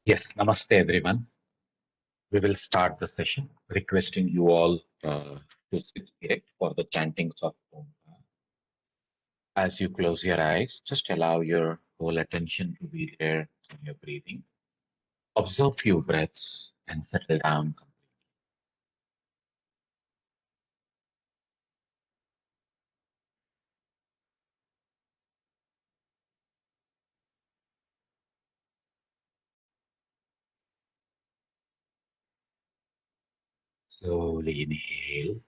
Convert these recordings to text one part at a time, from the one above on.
Yes, namaste everyone. We will start the session, requesting you all to sit erect for the chantings of Om. As you close your eyes, just allow your whole attention to be there on your breathing. Observe few breaths and settle down. Slowly inhale.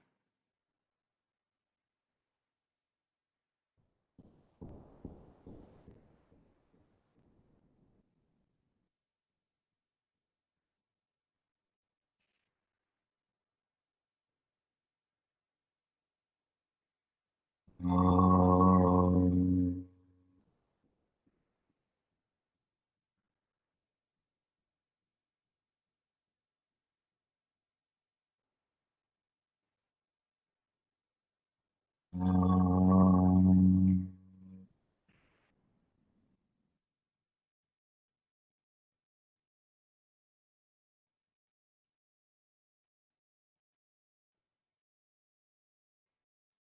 Om. Om.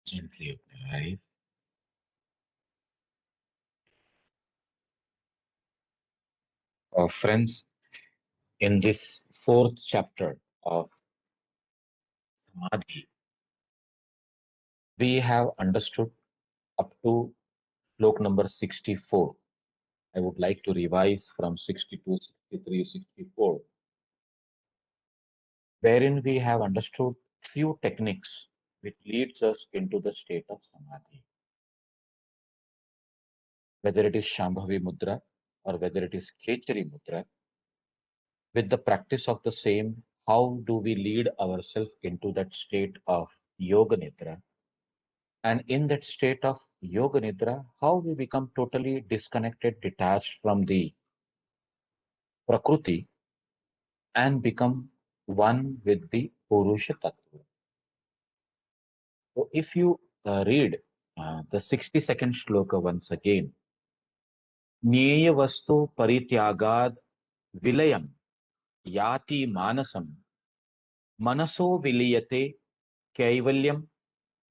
Gently open your eyes. Friends, in this fourth chapter of Samadhi, we have understood up to slok number 64. I would like to revise from 62, 63, 64, wherein we have understood few techniques which leads us into the state of Samadhi. Whether it is Shambhavi Mudra or whether it is Khechari Mudra, with the practice of the same, how do we lead ourselves into that state of Yoga Nidra? And in that state of Yoga Nidra, how we become totally disconnected, detached from the Prakriti and become one with the Purusha Tattva. So if you read the 62nd shloka once again, Nyeya Vastu Parityagad Vilayam Yati Manasam Manaso Viliyate Kaivalyam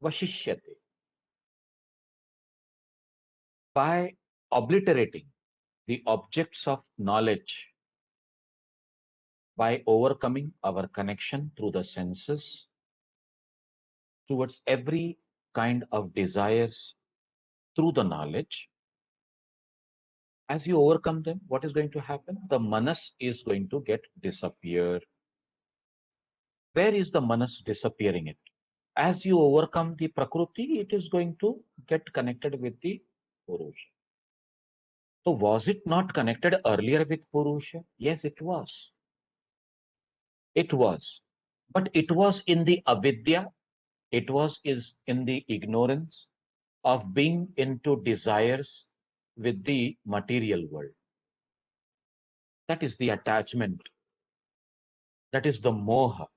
Vashishyate. By obliterating the objects of knowledge, by overcoming our connection through the senses towards every kind of desires through the knowledge, as you overcome them, what is going to happen? The manas is going to get disappear. Where is the manas disappearing it? As you overcome the prakriti, it is going to get connected with the purusha. So was it not connected earlier with purusha? Yes, it was. It was. But it was in the avidya, it was in the ignorance of being into desires with the material world. That is the attachment. That is the moha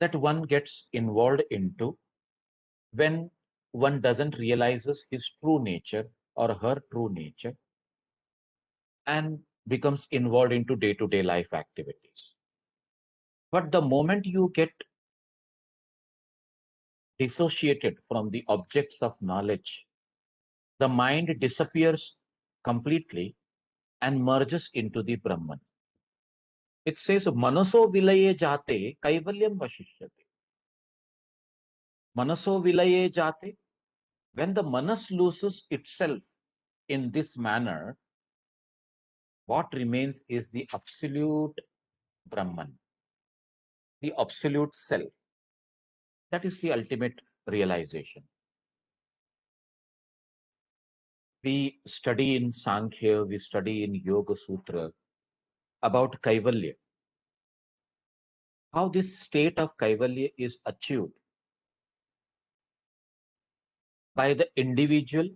that one gets involved into when one doesn't realizes his true nature or her true nature and becomes involved into day-to-day life activities. But the moment you get dissociated from the objects of knowledge, the mind disappears completely and merges into the Brahman. It says, Manaso vilaye jate kaivalyam vashishyate. Manaso vilaye jate. When the manas loses itself in this manner, what remains is the absolute Brahman, the absolute self. That is the ultimate realization. We study in Sankhya, we study in Yoga Sutra about Kaivalya, how this state of Kaivalya is achieved by the individual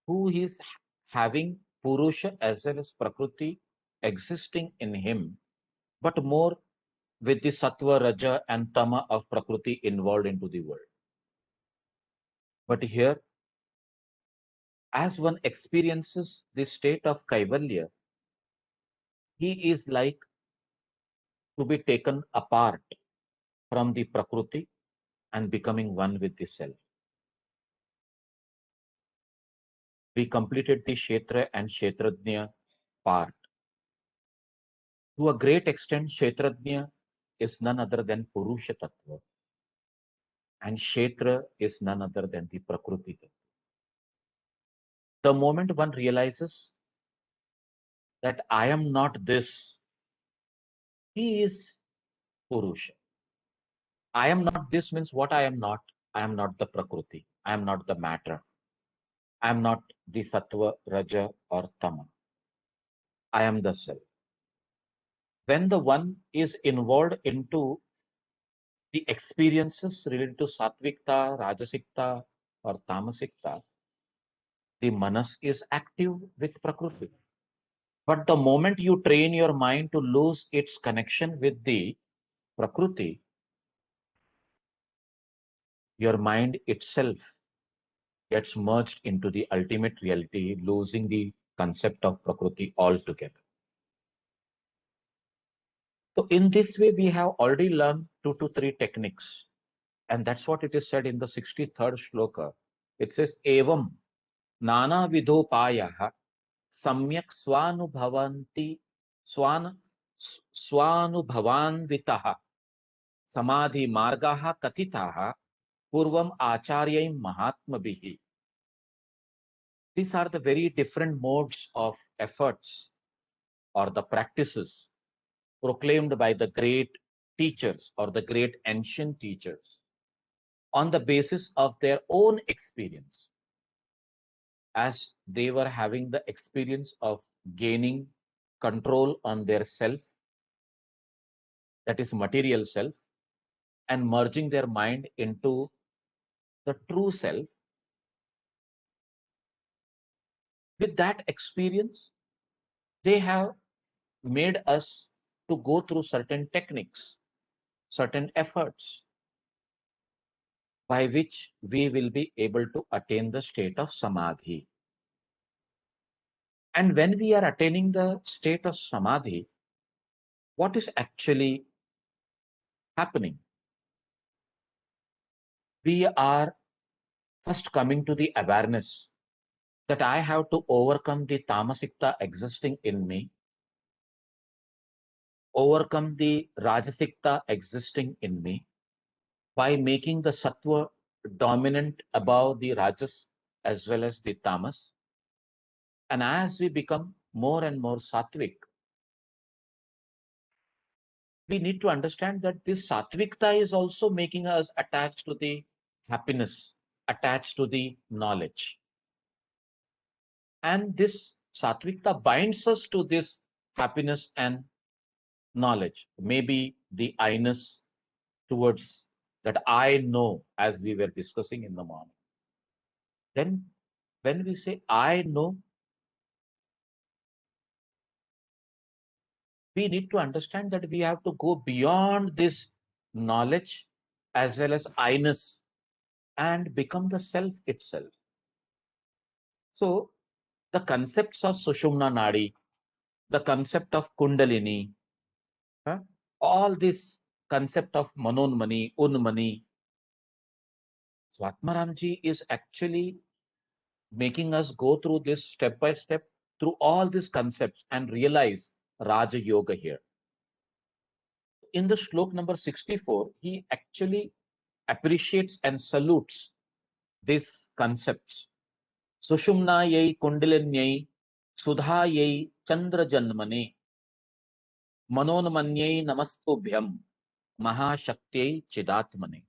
who is having Purusha as well as Prakriti existing in him, but more with the sattva, raja, and tama of Prakriti involved into the world. But here, as one experiences the state of Kaivalya, he is like to be taken apart from the Prakriti and becoming one with the self. We completed the Kshetra and Kshetrajna part. To a great extent, Kshetrajna is none other than Purusha Tattva, and Kshetra is none other than the Prakriti Tattva. The moment one realizes that I am not this, he is Purusha. I am not this means what I am not. I am not the Prakriti. I am not the matter. I am not the Sattva, Raja, or Tama. I am the self. When the one is involved into the experiences related to Sattvikta, Rajasikta, or Tamasikta, the manas is active with Prakriti. But the moment you train your mind to lose its connection with the Prakriti, your mind itself gets merged into the ultimate reality, losing the concept of Prakriti altogether. So, in this way, we have already learned 2 to 3 techniques. And that's what it is said in the 63rd shloka. It says, Evam Nana Vidhopayaha Samyak Swanubhavanti Swan Swanubhavanvitaha Samadhi Margaha Katitaha Purvam Acharyai Mahatmabihi. These are the very different modes of efforts or the practices proclaimed by the great teachers or the great ancient teachers on the basis of their own experience, as they were having the experience of gaining control on their self, that is material self, and merging their mind into the true self. With that experience, they have made us to go through certain techniques, certain efforts by which we will be able to attain the state of samadhi. And when we are attaining the state of samadhi, what is actually happening? We are first coming to the awareness that I have to overcome the tamasikta existing in me, overcome the rajasikta existing in me by making the sattva dominant above the rajas as well as the tamas. And as we become more and more sattvic, we need to understand that this sattvikta is also making us attached to the happiness, attached to the knowledge. And this sattvikta binds us to this happiness and knowledge, maybe the I-ness towards that I know, as we were discussing in the morning. Then, when we say I know, we need to understand that we have to go beyond this knowledge as well as I-ness and become the self itself. So, the concepts of Sushumna Nadi, the concept of Kundalini, huh, all this concept of Manonmani, Unmani, Swatmaramji is actually making us go through this step by step through all these concepts and realize Raja Yoga here. In the shlok number 64, he actually appreciates and salutes these concepts. Sushumna yai kundalinyai sudha yai chandra janmane manonmanyai namastubhyam mahashakyai chidatmane.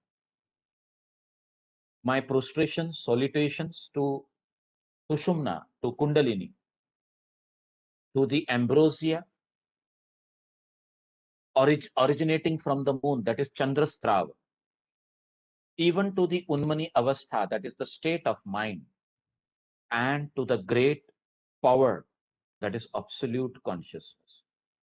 My prostrations, salutations to Sushumna, to Kundalini, to the ambrosia originating from the moon, that is Chandrastrava, even to the Unmani Avastha, that is the state of mind, and to the great power, that is absolute consciousness.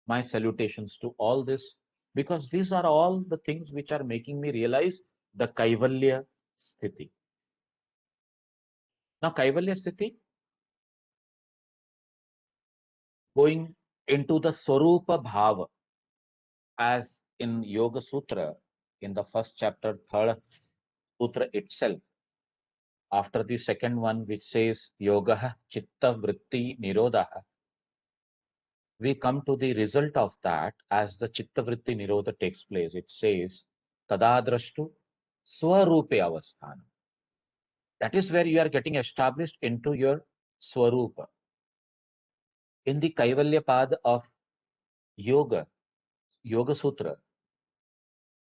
My salutations to all this because these are all the things which are making me realize the Kaivalya Sthiti. Now, Kaivalya Sthiti, going into the Swarupa Bhava, as in Yoga Sutra, in the first chapter, third sutra itself, after the second one, which says Yoga Chitta Vritti Nirodha, we come to the result of that as the Chitta Vritti Nirodha takes place. It says Tadadrashtu Swarupe Avasthanam. That is where you are getting established into your Swarupa. In the Kaivalya Pad of Yoga, Yoga Sutra,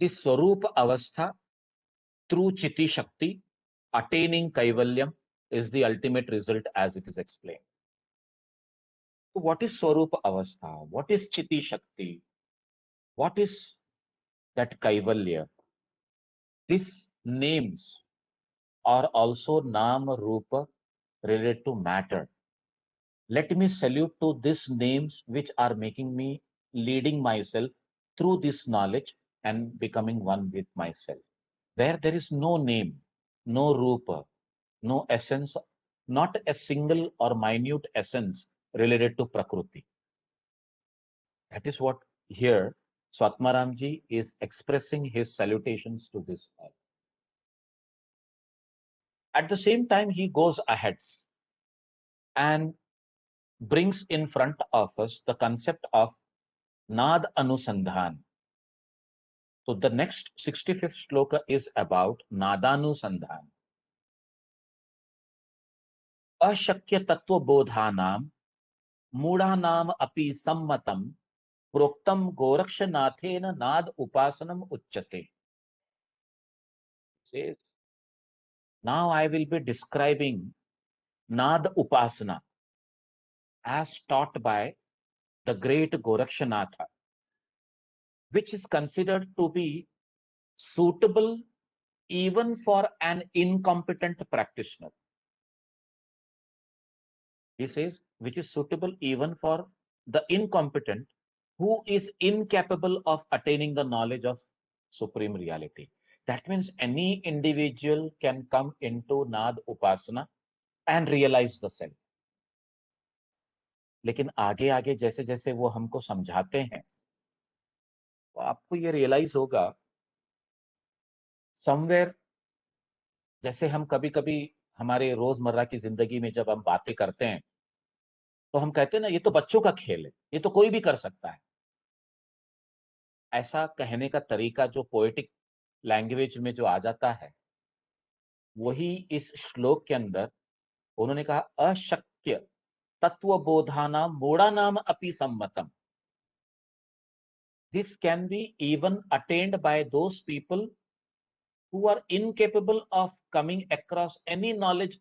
the Swarupa Avastha through Chitti Shakti, attaining Kaivalyam is the ultimate result as it is explained. So what is Swarupa Avastha? What is Chitti Shakti? What is that Kaivalya? These names are also Nama Rupa related to matter. Let me salute to these names which are making me leading myself through this knowledge and becoming one with myself. Where there is no name, no Rupa, no essence, not a single or minute essence related to Prakriti. That is what here Swatmaramji is expressing his salutations to this all. At the same time, he goes ahead and brings in front of us the concept of Nad Anusandhan. So the next 65th shloka is about Nadanusandhan. Ashakya Tattva Bodhanam Mudhanam Api Sammatam Proktam Gorakshanathena Nad Upasanam Uchyate. Says, now I will be describing Nad Upasana as taught by the great Gorakshanatha, which is considered to be suitable even for an incompetent practitioner. He says, which is suitable even for the incompetent who is incapable of attaining the knowledge of supreme reality. That means any individual can come into Nad Upasana and realize the self. लेकिन आगे आगे जैसे जैसे वो हमको समझाते हैं तो आपको ये रियलाइज होगा समवेयर, जैसे हम कभी कभी हमारे रोजमर्रा की जिंदगी में जब हम बातें करते हैं तो हम कहते हैं ना, ये तो बच्चों का खेल है, ये तो कोई भी कर सकता है। ऐसा कहने का तरीका जो पोएटिक लैंग्वेज में जो आ जाता है, वही इस श्लोक के अंदर उन्होंने कहा अशक्य तत्वबोधाना मूढ़ानाम अपि सम्मतम। This can be even attained by those people who are incapable of coming across any knowledge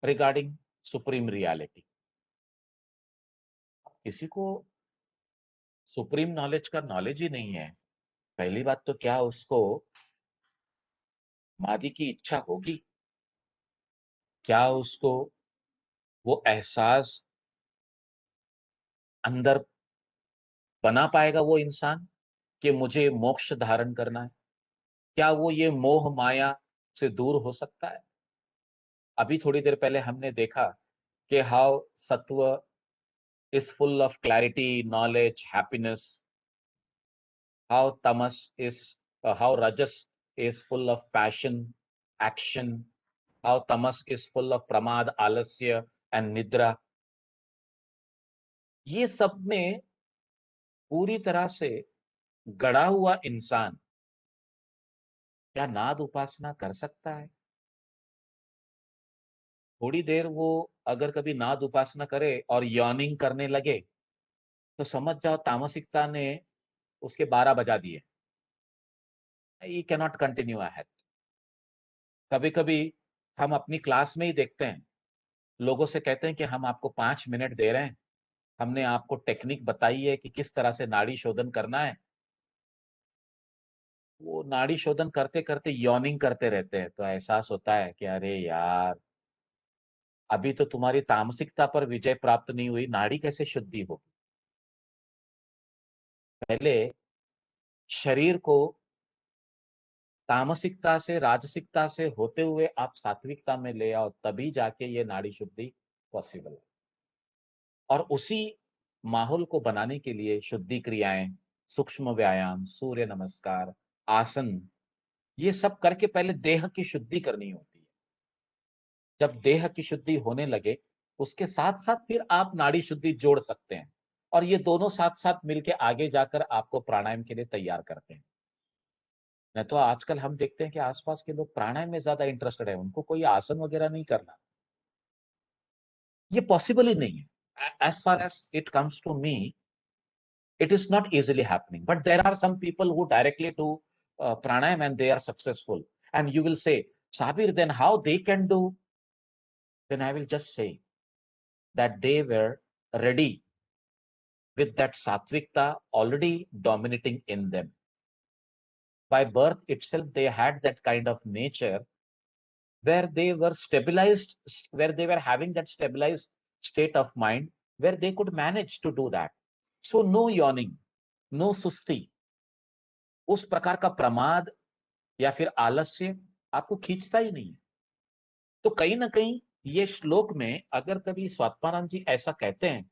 regarding supreme reality. किसी को सुप्रीम नॉलेज का नॉलेज ही नहीं है, पहली बात तो क्या उसको मादी की इच्छा होगी? क्या उसको वो एहसास अंदर बना पाएगा वो इंसान कि मुझे मोक्ष धारण करना है? क्या वो ये मोह माया से दूर हो सकता है? अभी थोड़ी देर पहले हमने देखा कि हाउ सत्व is full of clarity, knowledge, happiness, how tamas is, how rajas is full of passion, action, how tamas is full of pramad, alasya and nidra. ये सब में पूरी तरह से गड़ा हुआ इंसान क्या नाद उपासना कर सकता है? थोड़ी देर वो अगर कभी नाद उपासना करे और यॉर्निंग करने लगे तो समझ जाओ तामसिकता ने उसके 12 बजा दिए। He can not continue ahead. कभी कभी हम अपनी क्लास में ही देखते हैं, लोगों से कहते हैं कि हम आपको 5 मिनट दे रहे हैं, हमने आपको टेक्निक बताई है कि किस तरह से नाड़ी शोधन करना है। वो नाड़ी शोधन करते करते यॉर्निंग करते रहते हैं, तो एहसास होता है कि अरे यार, अभी तो तुम्हारी तामसिकता पर विजय प्राप्त नहीं हुई, नाड़ी कैसे शुद्धि होगी? पहले शरीर को तामसिकता से, राजसिकता से होते हुए आप सात्विकता में ले आओ, तभी जाके ये नाड़ी शुद्धि पॉसिबल है। और उसी माहौल को बनाने के लिए शुद्धि क्रियाएं, सूक्ष्म व्यायाम, सूर्य नमस्कार, आसन, ये सब करके पहले देह की शुद्धि करनी होती है। जब देह की शुद्धि होने लगे, उसके साथ-साथ फिर आप नाड़ी शुद्धि जोड़ सकते हैं। और ये दोनों साथ-साथ मिलके आगे जाकर आपको प्राणायाम के लिए तैयार करते हैं। नहीं तो आजकल हम देखते हैं कि आस-पास के लोग प्राणायाम में ज़्यादा इंटरेस्टेड है, उनको कोई आसन वगैरह नहीं करना। ये पॉसिबल ही नहीं है। As far as it comes to me, it is not easily happening. But there are some people who directly do pranayam and they are successful. And you will say, Sabir, then how they can do? Then I will just say that they were ready with that sattvikta already dominating in them. By birth itself, they had that kind of nature where they were stabilized, where they were having that stabilized state of mind, where they could manage to do that. So no yawning, no susti, उस प्रकार का प्रमाद या फिर आलस्य आपको खींचता ही नहीं है। तो कहीं ना कहीं ये श्लोक में अगर कभी स्वात्माराम जी ऐसा कहते हैं,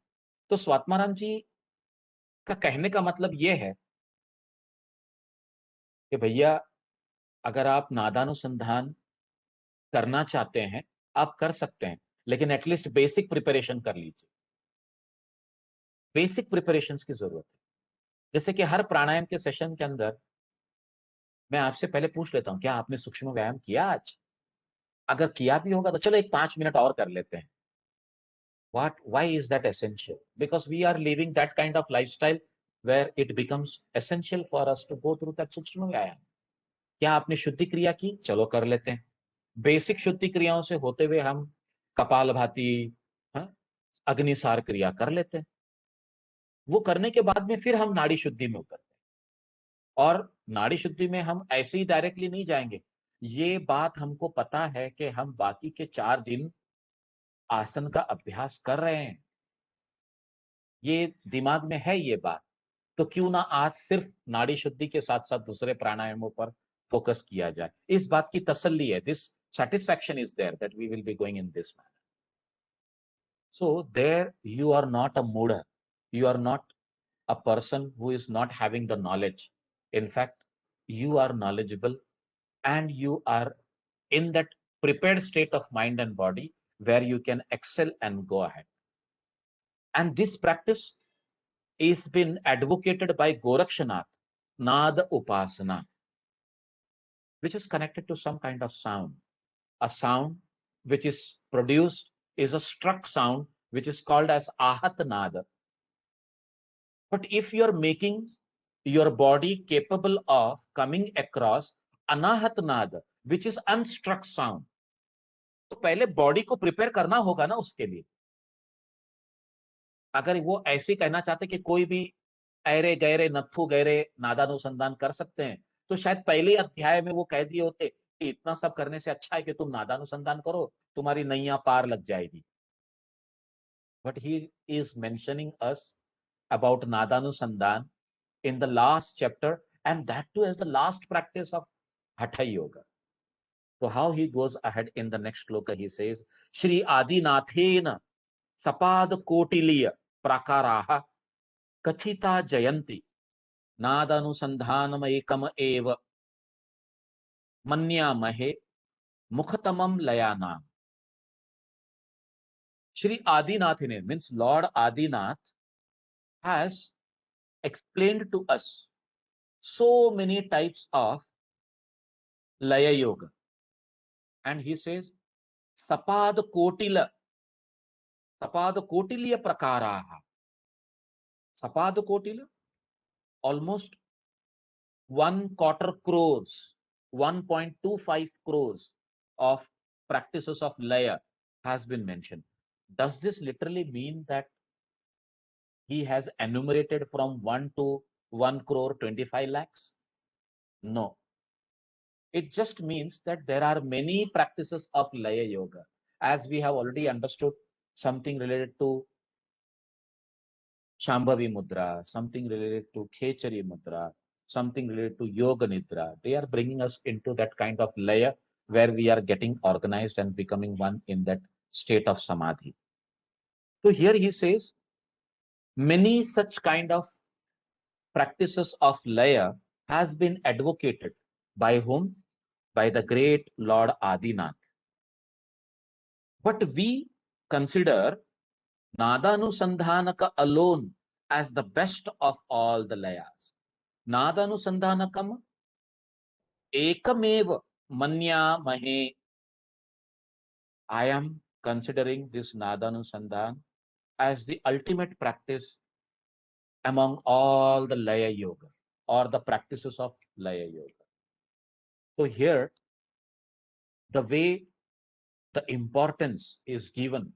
तो स्वात्माराम जी का कहने का मतलब ये है कि भैया, अगर आप नादानुसंधान करना चाहते हैं, आप कर सकते हैं, लेकिन एटलीस्ट बेसिक प्रिपरेशन कर लीजिए। बेसिक प्रिपरेशन की जरूरत है। जैसे कि हर प्राणायाम के सेशन के अंदर मैं आपसे पहले पूछ लेता हूं, क्या आपने सूक्ष्म व्यायाम किया आज? अगर किया भी होगा तो चलो एक 5 मिनट और कर लेते हैं। Why is that essential? Because we are living that kind of lifestyle where it becomes essential for us to go through that सूक्ष्म व्यायाम। क्या आपने शुद्धि क्रिया की? चलो कर लेते हैं। बेसिक शुद्धि क्रियाओं से होते हुए हम कपालभाति, हाँ, अग्निसार क्रिया कर लेते हैं। वो करने के बाद में फिर हम नाड़ी शुद्धि में उतरते हैं। और नाड़ी शुद्धि में हम ऐसे ही डायरेक्टली नहीं जाएंगे। ये बात हमको पता है कि हम बाकी के 4 दिन आसन का अभ्यास कर रहे हैं। ये दिमाग में है ये बात। तो क्यों ना आज सिर्फ नाड़ी शुद्धि के साथ-साथ दूसरे प्राणायामों पर फोकस किया जाए। इस बात की तसल्ली है, this satisfaction is there that we will be going in this manner. So there you are not a mooder. You are not a person who is not having the knowledge. In fact, you are knowledgeable and you are in that prepared state of mind and body where you can excel and go ahead. And this practice is been advocated by Gorakshanath, Nada Upasana, which is connected to some kind of sound. A sound which is produced is a struck sound which is called as Ahat Nada. But if you're making your body capable of coming across Anahat Nada, which is unstruck sound, तो पहले body को prepare करना होगा ना उसके लिए। अगर वो ऐसे कहना चाहते कि कोई भी ऐरे गहरे नत्थु गहरे नादानुसंधान कर सकते हैं, तो शायद पहले अध्याय में वो कह दिए होते कि इतना सब करने से अच्छा है कि तुम नादानुसंधान करो, तुम्हारी नैया पार लग जाएगी। But he is mentioning us about Nadanusandhan in the last chapter, and that too as the last practice of Hatha Yoga. So how he goes ahead in the next shloka, he says, Shri Adinathena Sapad Kotiliya Prakaraha Kachita Jayanti Nadanusandhanam Ekam Eva Manyamahe Mukhatamam Layanam. Shri Adinathine means Lord Adinath has explained to us so many types of Laya Yoga. And he says, Sapad Kotila, Sapad Kotiliya Prakaraha. Sapad Kotila, almost 1/4 crores, 1.25 crores of practices of Laya has been mentioned. Does this literally mean that he has enumerated from 1 to 1 crore 25 lakhs? No. It just means that there are many practices of Laya Yoga. As we have already understood, something related to Shambhavi Mudra, something related to Khechari Mudra, something related to yoga nidra. They are bringing us into that kind of layer where we are getting organized and becoming one in that state of samadhi. So here he says many such kind of practices of laya has been advocated by whom? By the great Lord Adinath. But we consider Nadanusandhanaka alone as the best of all the layas. Nadanusandhanakam ekamev manyamahe. I am considering this Nadanusandhan as the ultimate practice among all the Laya Yoga or the practices of Laya Yoga. So here, the way the importance is given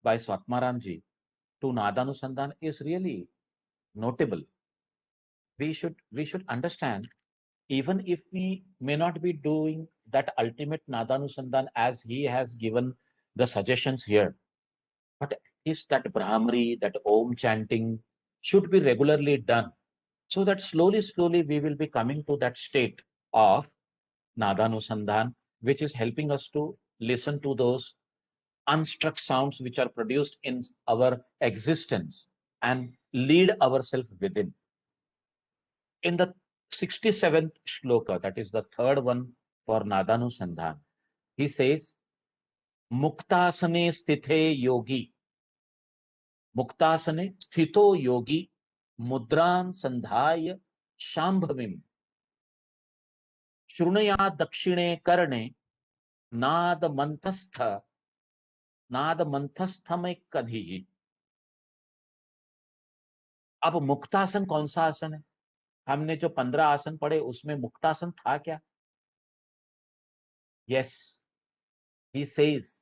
by Swatmaramji to Nadanusandhan is really notable. We should understand, even if we may not be doing that ultimate Nadanusandhan as he has given the suggestions here, but is that Brahmari, that Om chanting should be regularly done, so that slowly we will be coming to that state of Nadanusandhan, which is helping us to listen to those unstruck sounds which are produced in our existence and lead ourselves within. In the 67th shloka, that is the third one for Nadanusandhan, he says, Muktasane sthithe yogi, Muktasane sthito yogi, Mudram sandhaya shambhavim, Shrunaya dakshine karne, Nad mantastha, Nad manthस्थम कधी. अब मुक्तासन कौन सा आसन है? हमने जो 15 आसन पढ़े उसमें मुक्तासन था क्या? Yes, he says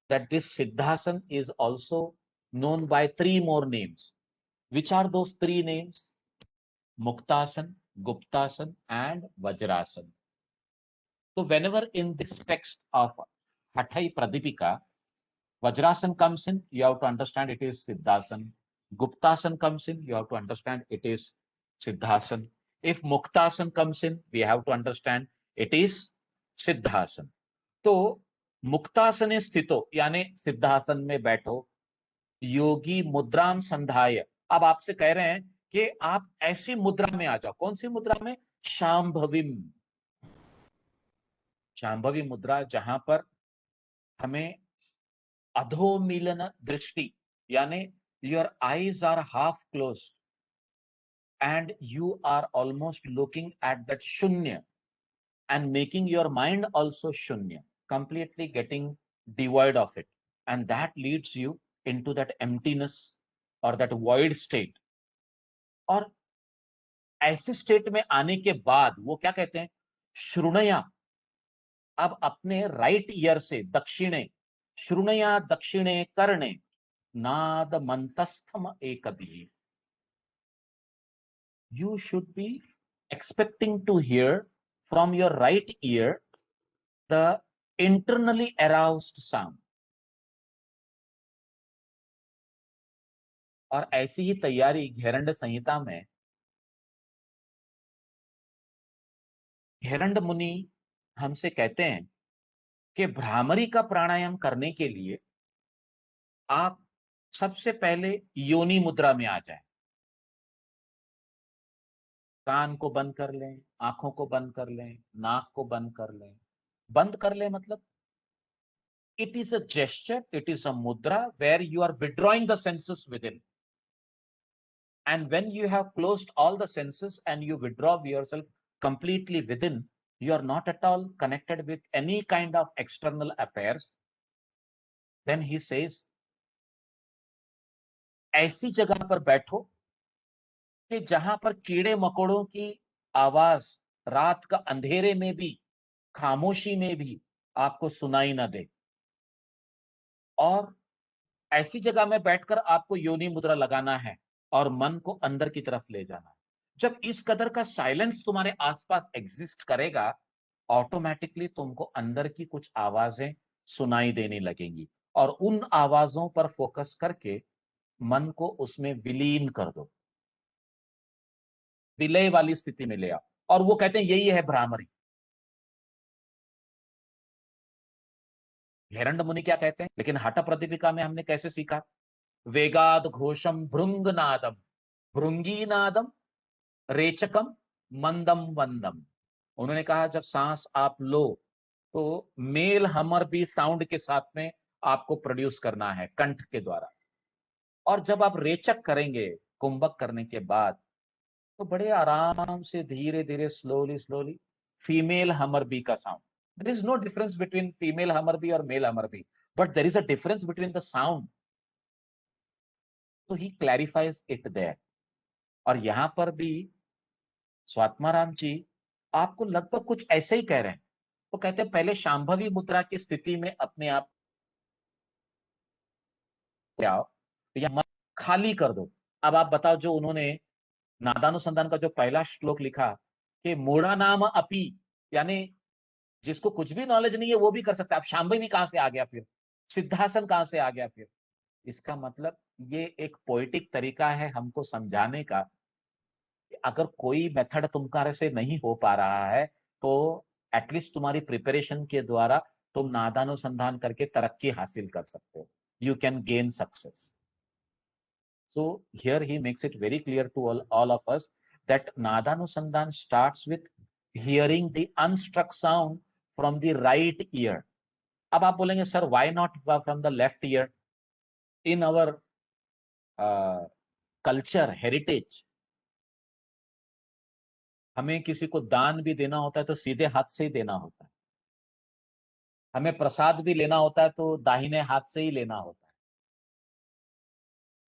that this Siddhasan is also known by 3 more names. Which are those 3 names? Muktasan, Guptasan, and Vajrasan. So whenever in this text of Hathai Pradipika, Vajrasan comes in, you have to understand it is Siddhasan. Guptasan comes in, you have to understand it is Siddhasan. If Muktasan comes in, we have to understand it is Siddhasan. तो मुक्तासने स्थितो यानी सिद्धासन में बैठो, योगी मुद्राम संधाय. अब आपसे कह रहे हैं कि आप ऐसी मुद्रा में आ जाओ. कौन सी मुद्रा में? शांभवीम. शांभवी मुद्रा जहां पर हमें अधोमिलन दृष्टि यानी your eyes are half closed and you are almost looking at that shunya and making your mind also shunya, completely getting devoid of it, and that leads you into that emptiness or that void state. और ऐसे state में आने के बाद वो क्या कहते हैं? श्रुणया. अब अपने राइट ईयर से दक्षिणे, श्रुणया दक्षिणे कर्णे, नाद मंतस्थम एकभी. You should be expecting to hear from your right ear the internally aroused sound. और ऐसी ही तैयारी घेरंड संहिता में घेरंड मुनि हमसे कहते हैं कि भ्रामरी का प्राणायाम करने के लिए आप सबसे पहले योनि मुद्रा में आ जाएं. कान को बंद कर लें, आंखों को बंद कर लें, नाक को बंद कर लें. बंद कर लें मतलब it is a gesture, it is a mudra where you are withdrawing the senses within. And when you have closed all the senses and you withdraw yourself completely within, you are not at all connected with any kind of external affairs. Then he says, ऐसी जगह पर बैठो कि जहां पर कीड़े मकोड़ों की आवाज रात का अंधेरे में भी, खामोशी में भी आपको सुनाई ना दे. और ऐसी जगह में बैठकर आपको योनि मुद्रा लगाना है और मन को अंदर की तरफ ले जाना है. जब इस कदर का साइलेंस तुम्हारे आसपास एग्जिस्ट करेगा, ऑटोमेटिकली तुमको अंदर की कुछ आवाजें सुनाई देने लगेंगी और उन आवाजों पर फोकस करके मन को उसमें विलीन कर दो. विलय वाली स्थिति में ले आओ, और वो कहते हैं यही है भ्रामरी। हिरण्य मुनि क्या कहते हैं, लेकिन हठ प्रदीपिका में हमने कैसे सीखा, वेगाद घोषम भृंगनादम, भृंगीनादम रेचकम मंदम वंदम। उन्होंने कहा जब सांस आप लो तो मेल हमर भी साउंड के साथ में आपको प्रोड्यूस करना है कंठ के द्वारा, और जब आप रेचक करेंगे कुंभक करने के बाद तो बड़े आराम से धीरे धीरे slowly slowly female hummer bee का sound. There is no difference between female hummer bee और male hummer bee, but there is a difference between the sound, तो ही क्लैरिफाइज इट देयर। और यहां पर भी स्वात्माराम जी आपको लगभग कुछ ऐसे ही कह रहे हैं। वो कहते हैं पहले शांभवी मुद्रा की स्थिति में अपने आप को आओ, या मन खाली कर दो। अब आप बताओ, जो उन्होंने नादानुसंधान का जो पहला श्लोक लिखा कि मूढ़ा नाम अपी, यानी जिसको कुछ भी नॉलेज नहीं है वो भी कर सकता है। अब शांभवी कहां से आ गया फिर, सिद्धासन कहां से आ गया फिर। इसका मतलब ये एक पोएटिक तरीका है हमको समझाने का कि अगर कोई मेथड तुम्हारे से नहीं हो पा रहा है तो एटलीस्ट तुम्हारी प्रिपरेशन के द्वारा तुम नादानुसंधान करके तरक्की हासिल कर सकते हो, you can gain success. So here he makes it very clear to all of us that Nadanusandhan starts with hearing the unstruck sound from the right ear. अब आप बोलेंगे sir why not from the left ear? In our culture heritage, हमें किसी को दान भी देना होता है तो सीधे हाथ से ही देना होता है, हमें प्रसाद भी लेना होता है तो दाहिने हाथ से ही लेना होता है।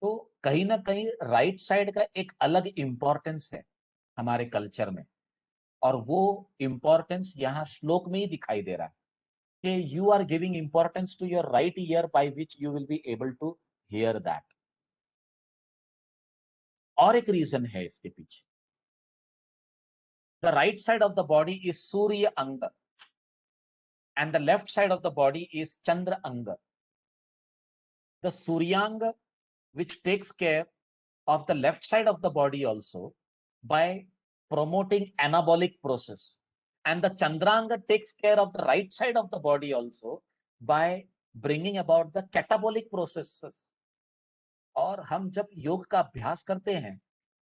तो कहीं ना कहीं राइट साइड का एक अलग इंपॉर्टेंस है हमारे कल्चर में, और वो इंपॉर्टेंस यहाँ श्लोक में ही दिखाई दे रहा है कि you are giving importance to your right ear by which you will be able to hear that. और एक रीजन है इसके पीछे, the right side of the body is surya ang and the left side of the body is chandra ang. The suryang which takes care of the left side of the body also by promoting anabolic process, and the Chandraanga takes care of the right side of the body also by bringing about the catabolic processes। और हम जब योग का अभ्यास करते हैं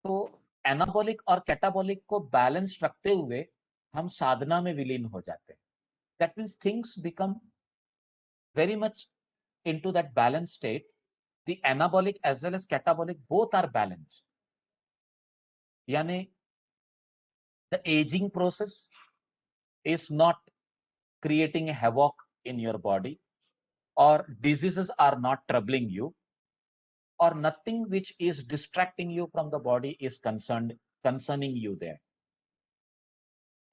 तो anabolic और कैटाबॉलिक को बैलेंस रखते हुए हम साधना में विलीन हो जाते हैं। That means things become very much into that balanced state, the anabolic as well as catabolic both are balanced, yani the aging process is not creating havoc in your body, or diseases are not troubling you, or nothing which is distracting you from the body is concerning you there.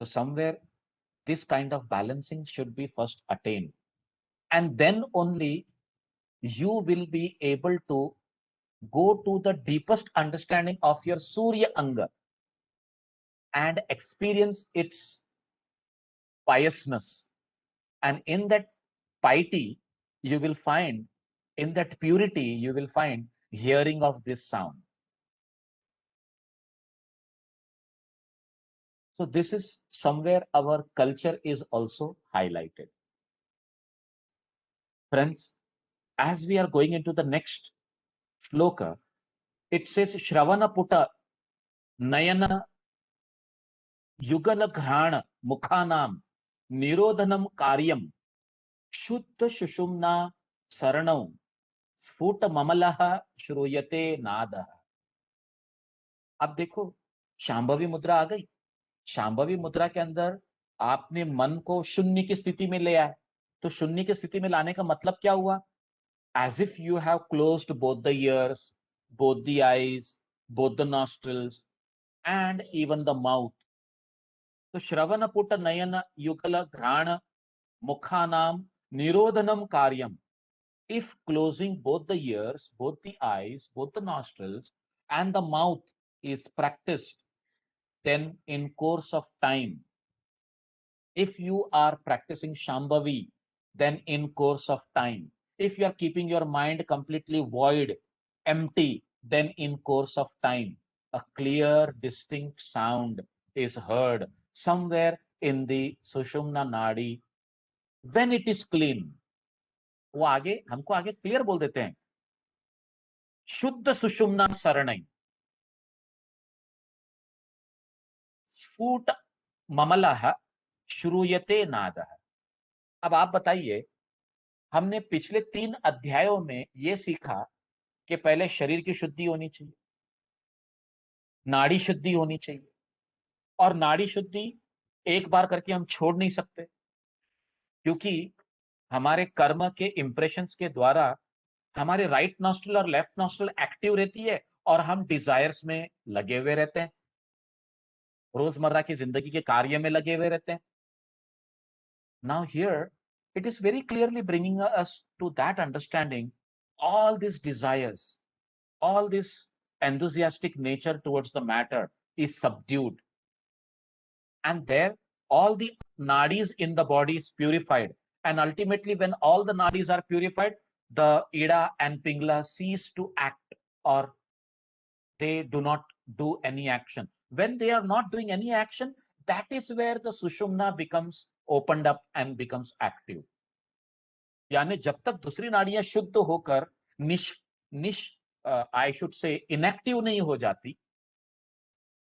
So somewhere this kind of balancing should be first attained, and then only you will be able to go to the deepest understanding of your Surya Anga and experience its piousness. And in that piety, you will find, in that purity, you will find hearing of this sound. So this is somewhere our culture is also highlighted. Friends, as we are going into the next shloka, it says Shravana Putta Nayana Yugala Ghrana Mukhanam Nirodhanam Karyam Shuddha Shushumna Saranam स्फुट ममलह श्रूयते नादः। अब देखो, शांभवी मुद्रा आ गई। शांभवी मुद्रा के अंदर आपने मन को शून्य की स्थिति में ले आए, तो शून्य की स्थिति में लाने का मतलब क्या हुआ, as if you have closed both the ears, both the eyes, both the nostrils and even the mouth. तो श्रवण पुट नयन युगल घ्राण मुखानाम निरोधनम कार्यम। If closing both the ears, both the eyes, both the nostrils, and the mouth is practiced, then in course of time, if you are practicing Shambhavi, then in course of time, if you are keeping your mind completely void, empty, then in course of time, a clear, distinct sound is heard somewhere in the Sushumna Nadi when it is clean. वो आगे हमको आगे clear बोल देते हैं, शुद्ध सुषुम्ना शरणै स्फुट ममलः श्रूयते नादः। अब आप बताइए, हमने पिछले 3 अध्यायों में ये सीखा कि पहले शरीर की शुद्धि होनी चाहिए, नाड़ी शुद्धि होनी चाहिए, और नाड़ी शुद्धि एक बार करके हम छोड़ नहीं सकते, क्योंकि हमारे कर्म के इंप्रेशंस के द्वारा हमारे राइट नॉस्ट्रल और लेफ्ट नॉस्ट्रल एक्टिव रहती है और हम डिजायर्स में लगे हुए रहते हैं, रोजमर्रा की जिंदगी के कार्य में लगे हुए रहते हैं। Now here it is very clearly bringing us to that understanding, all these desires, all this enthusiastic nature towards the matter is subdued, and there all the nadis in the body is purified, and ultimately when all the nadis are purified, the ida and pingla cease to act, or they do not do any action. When they are not doing any action, that is where the sushumna becomes opened up and becomes active. यानी जब तक दूसरी नाड़ियां शुद्ध होकर निश निश I should say inactive नहीं हो जाती,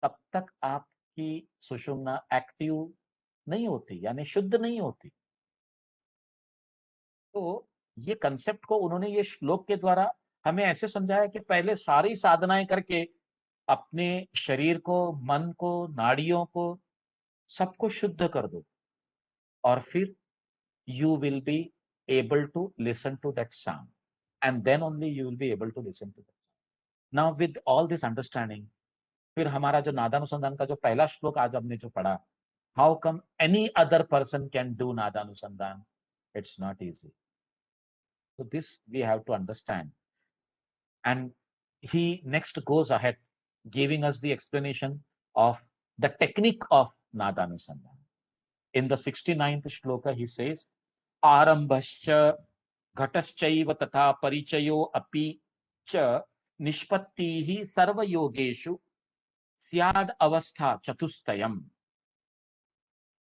तब तक आपकी सुषुम्ना एक्टिव नहीं होती, यानी शुद्ध नहीं होती। तो ये कंसेप्ट को उन्होंने ये श्लोक के द्वारा हमें ऐसे समझाया कि पहले सारी साधनाएं करके अपने शरीर को, मन को, नाड़ियों को, सबको शुद्ध कर दो, और फिर you will be able to listen to that sound, and then only you will be able to listen to that. Now with all this understanding, फिर हमारा जो नादानुसंधान का जो पहला श्लोक आज हमने जो पढ़ा, how come any other person can do नादानुसंधान? It's not easy. So this we have to understand. And he next goes ahead, giving us the explanation of the technique of नादानुसंधान. In the 69th shloka, he says, आरंभश्च घटश्चैव तथा परिचयो अपि च निष्पत्तिः सर्वयोगेषु स्याद् अवस्था चतुष्टयम्.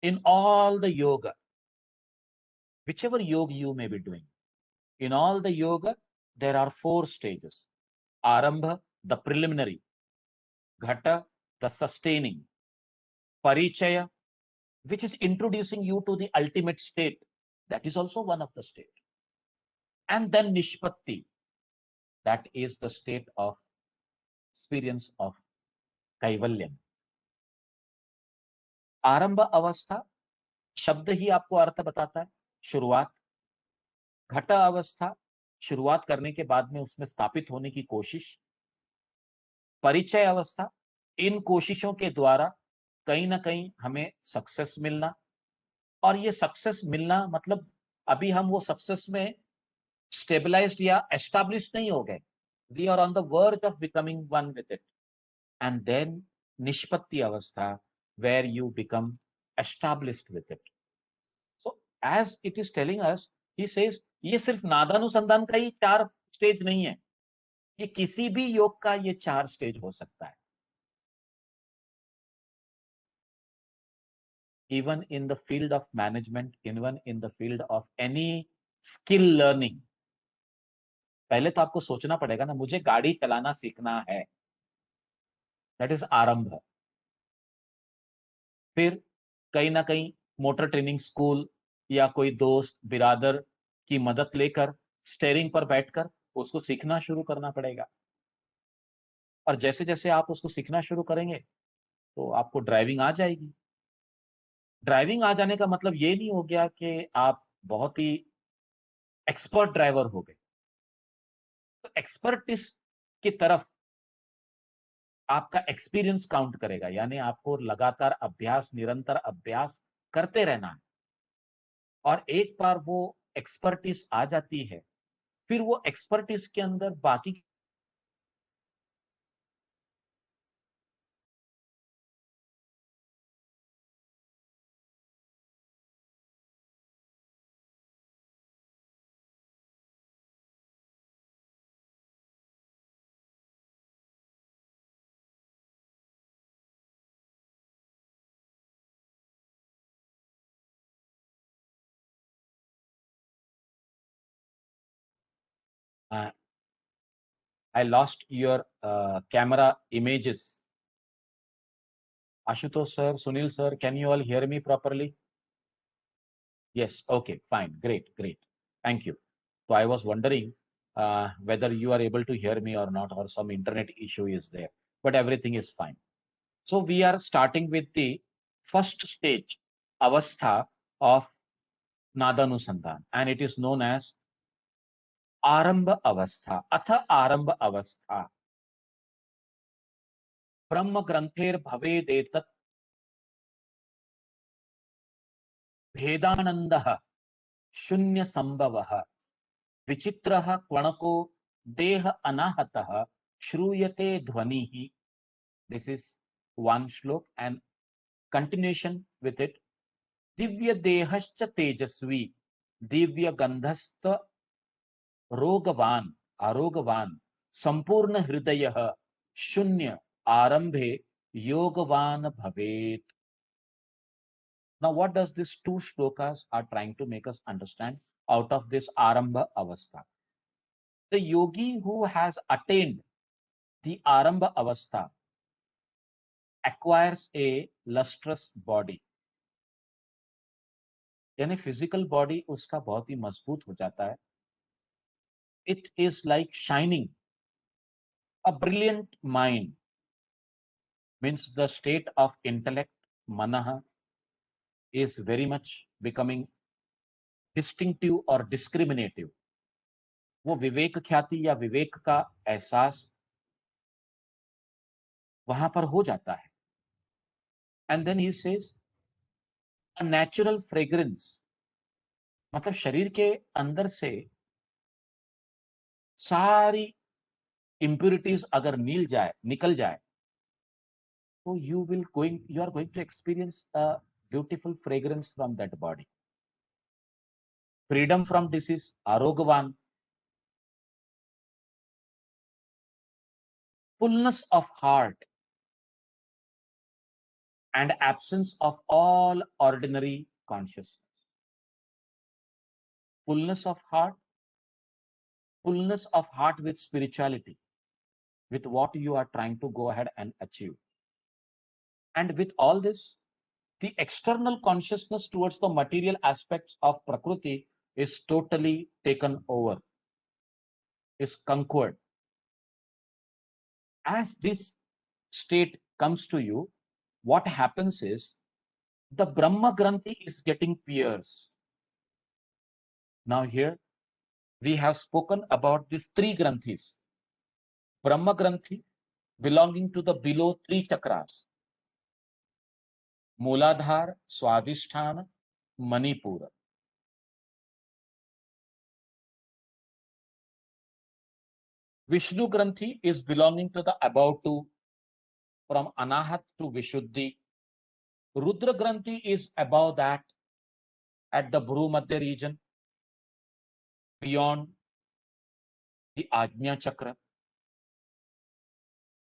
In all the yoga, whichever yoga you may be doing, in all the yoga, there are 4 stages. Arambha, the preliminary. Ghata, the sustaining. Parichaya, which is introducing you to the ultimate state. That is also one of the state. And then Nishpatti, that is the state of experience of Kaivalyam. आरंभ अवस्था शब्द ही आपको अर्थ बताता है, शुरुआत। घट अवस्था, शुरुआत करने के बाद में उसमें स्थापित होने की कोशिश। परिचय अवस्था, इन कोशिशों के द्वारा कहीं ना कहीं हमें सक्सेस मिलना, और ये सक्सेस मिलना मतलब अभी हम वो सक्सेस में स्टेबलाइज्ड या एस्टैब्लिश नहीं हो गए, we are on the verge of becoming one with it. And then निष्पत्ति अवस्था, where you become established with it. So as it is telling us, he says ये सिर्फ नादानुसंधान का ही 4 स्टेज नहीं है, ये किसी भी योग का ये 4 स्टेज हो सकता है। Even in the field of management, even in the field of any skill learning, पहले तो आपको सोचना पड़ेगा ना, मुझे गाड़ी चलाना सीखना है, दैट इज आरंभ। फिर कहीं ना कहीं मोटर ट्रेनिंग स्कूल या कोई दोस्त बिरादर की मदद लेकर स्टेयरिंग पर बैठकर उसको सीखना शुरू करना पड़ेगा, और जैसे जैसे आप उसको सीखना शुरू करेंगे तो आपको ड्राइविंग आ जाएगी। ड्राइविंग आ जाने का मतलब ये नहीं हो गया कि आप बहुत ही एक्सपर्ट ड्राइवर हो गए। तो एक्सपर्टिस की तरफ आपका एक्सपीरियंस काउंट करेगा, यानी आपको लगातार अभ्यास, निरंतर अभ्यास करते रहना है, और एक बार वो एक्सपर्टिस आ जाती है, फिर वो एक्सपर्टिस के अंदर बाकी I lost your camera images. Ashutosh sir, Sunil sir, can you all hear me properly? Yes, okay, fine, great, great. Thank you. So I was wondering whether you are able to hear me or not, or some internet issue is there, but everything is fine. So we are starting with the first stage, avastha of Nadanusandhan, and it is known as Aramba Avastha, Atha Aramba Avastha. ब्रह्म ग्रंथेर भवेदेतत् भेदानंदः शून्य संभवः विचित्रः क्वणको देह अनाहतः श्रूयते ध्वनिः. This is one slok and continuation with it. Divya देहश्च तेजस्वी दिव्य गंधस्थ रोगवान आरोगवान संपूर्ण हृदयः शून्य आरंभे योगवान भवेत्. Now, what does these two shlokas are trying to make us understand out of this Aramba Avastha? The yogi who has attained the Aramba Avastha acquires a lustrous body. यानी physical body उसका बहुत ही मजबूत हो जाता है. It is like shining. A brilliant mind means the state of intellect, manaha, is very much becoming distinctive or discriminative. वो विवेक ख्याति या विवेक का एहसास वहां पर हो जाता है. And then he says a natural fragrance, मतलब शरीर के अंदर से सारी impurities अगर निकल जाए तो you are going to experience a beautiful fragrance from that body. Freedom from disease, arogvan, fullness of heart, and absence of all ordinary consciousness. Fullness of heart with spirituality, with what you are trying to go ahead and achieve. And with all this, the external consciousness towards the material aspects of Prakriti is totally taken over, is conquered. As this state comes to you, what happens is the Brahma Granthi is getting pierced. Now here we have spoken about these three Granthis. Brahma Granthi belonging to the below three chakras. Mooladhara, Swadhisthana, Manipura. Vishnu Granthi is belonging to the above two, from Anahat to Vishuddhi. Rudra Granthi is above that, at the Bhrumadhya region, beyond the Ajna Chakra.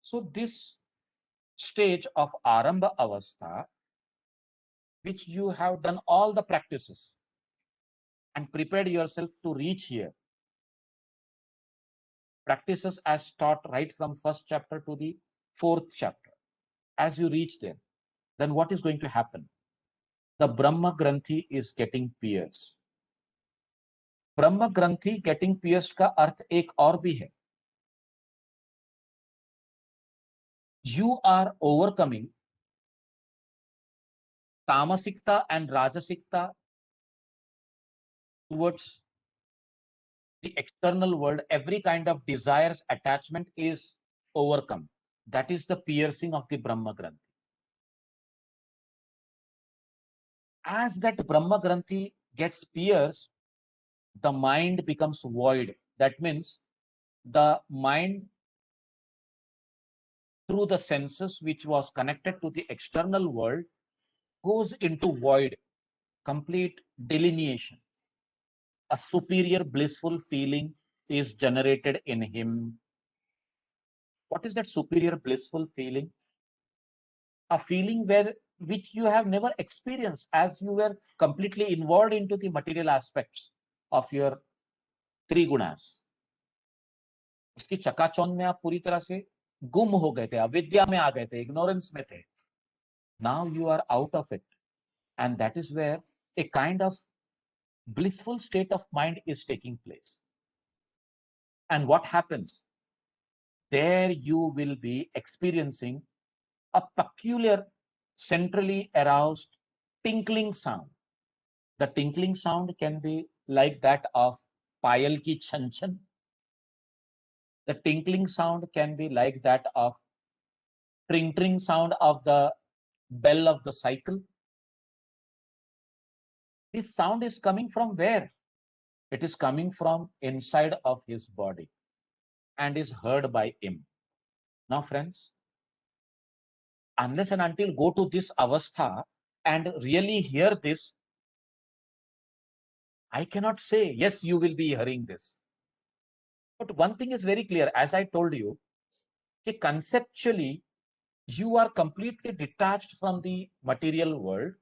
So this stage of Aramba Avastha, which you have done all the practices and prepared yourself to reach here, practices as taught right from first chapter to the fourth chapter. As you reach there, then what is going to happen? The Brahma Granthi is getting pierced. ब्रह्म ग्रंथि getting pierced का अर्थ एक और भी है. You are overcoming tamasikata and rajasikata towards the external world. Every kind of desires attachment is overcome. That is the piercing of the Brahma Granthi. As that Brahma Granthi gets pierced, the mind becomes void. That means the mind, through the senses which was connected to the external world, goes into void, complete delineation. A superior blissful feeling is generated in him. What is that superior blissful feeling? A feeling which you have never experienced as you were completely involved into the material aspects of your three gunas. उसकी चकाचौंध में आप पूरी तरह से गुम हो गए थे, अविद्या में आ गए थे, इग्नोरेंस में थे. Now you are out of it, and that is where a kind of blissful state of mind is taking place. And what happens? There you will be experiencing a peculiar, centrally aroused tinkling sound. The tinkling sound can be like that of payal ki chan chan. The tinkling sound can be like that of tring tring sound of the bell of the cycle. This sound is coming from where? It is coming from inside of his body and is heard by him. Now, friends, unless and until go to this avastha and really hear this, I cannot say, yes, you will be hearing this. But one thing is very clear, as I told you, conceptually, you are completely detached from the material world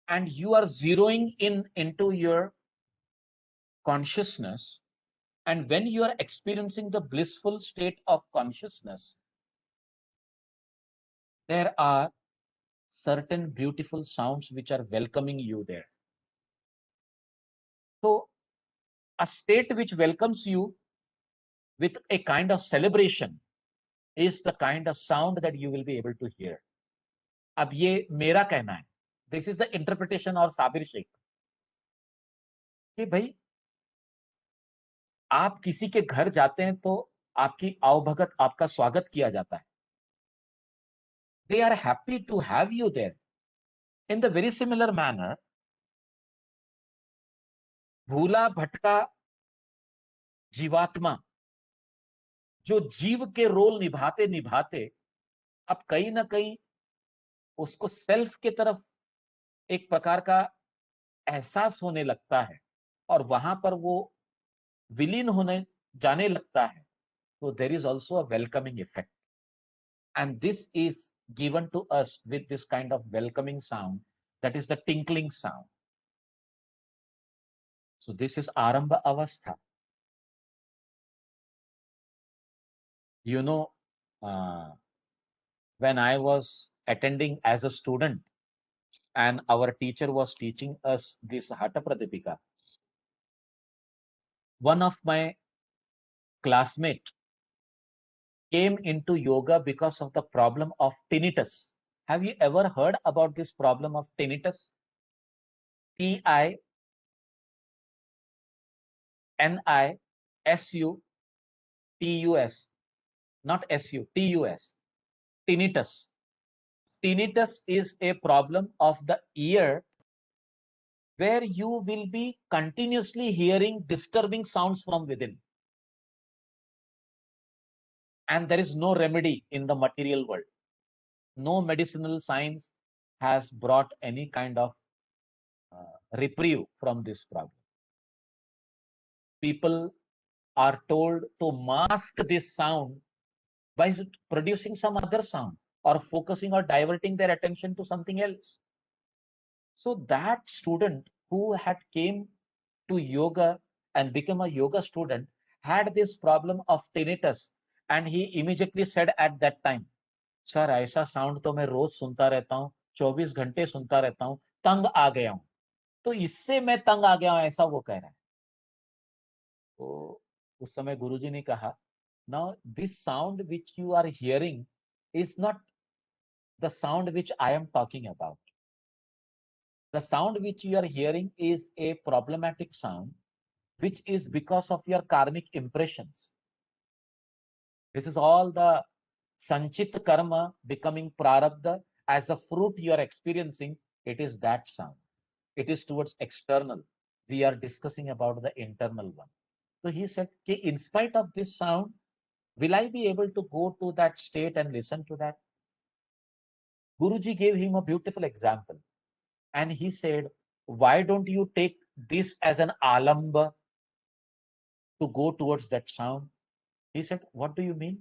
and you are zeroing in into your consciousness. And when you are experiencing the blissful state of consciousness, there are certain beautiful sounds which are welcoming you there. So, a state which welcomes you with a kind of celebration is the kind of sound that you will be able to hear. अब ये मेरा कहना है. This is the interpretation और साबिर शेख कि भाई आप किसी के घर जाते हैं तो आपकी आवभगत, आपका स्वागत किया जाता है. They are happy to have you there. In the very similar manner, भूला भटका जीवात्मा जो जीव के रोल निभाते निभाते अब कहीं ना कहीं उसको सेल्फ के तरफ एक प्रकार का एहसास होने लगता है और वहां पर वो विलीन होने जाने लगता है, तो there is also a welcoming effect. And this is given to us with this kind of welcoming sound, that is the tinkling sound. So this is arambha avastha. You know, uh, when I was attending as a student and our teacher was teaching us this Hatha Pradipika, one of my classmates came into yoga because of the problem of tinnitus. Have you ever heard about this problem of tinnitus? Tinnitus, not SU, TUS, tinnitus. Tinnitus is a problem of the ear where you will be continuously hearing disturbing sounds from within. And there is no remedy in the material world. No medicinal science has brought any kind of reprieve from this problem. People are told to mask this sound by producing some other sound or focusing or diverting their attention to something else. So that student who had came to yoga and become a yoga student had this problem of tinnitus, and he immediately said at that time, sir ऐसा sound तो मैं रोज सुनता रहता हूँ, 24 घंटे सुनता रहता हूँ, तंग आ गया हूँ. तो इससे मैं तंग आ गया हूँ, ऐसा वो कह रहा है. तो उस समय गुरुजी ने कहा, now this sound which you are hearing is not the sound which I am talking about. The sound which you are hearing is a problematic sound which is because of your karmic impressions. This is all the sanchit karma becoming prarabdha as a fruit you are experiencing. It is that sound. It is towards external. We are discussing about the internal one. So he said, in spite of this sound, will I be able to go to that state and listen to that? Guruji gave him a beautiful example. And he said, why don't you take this as an alamba to go towards that sound? He said, what do you mean?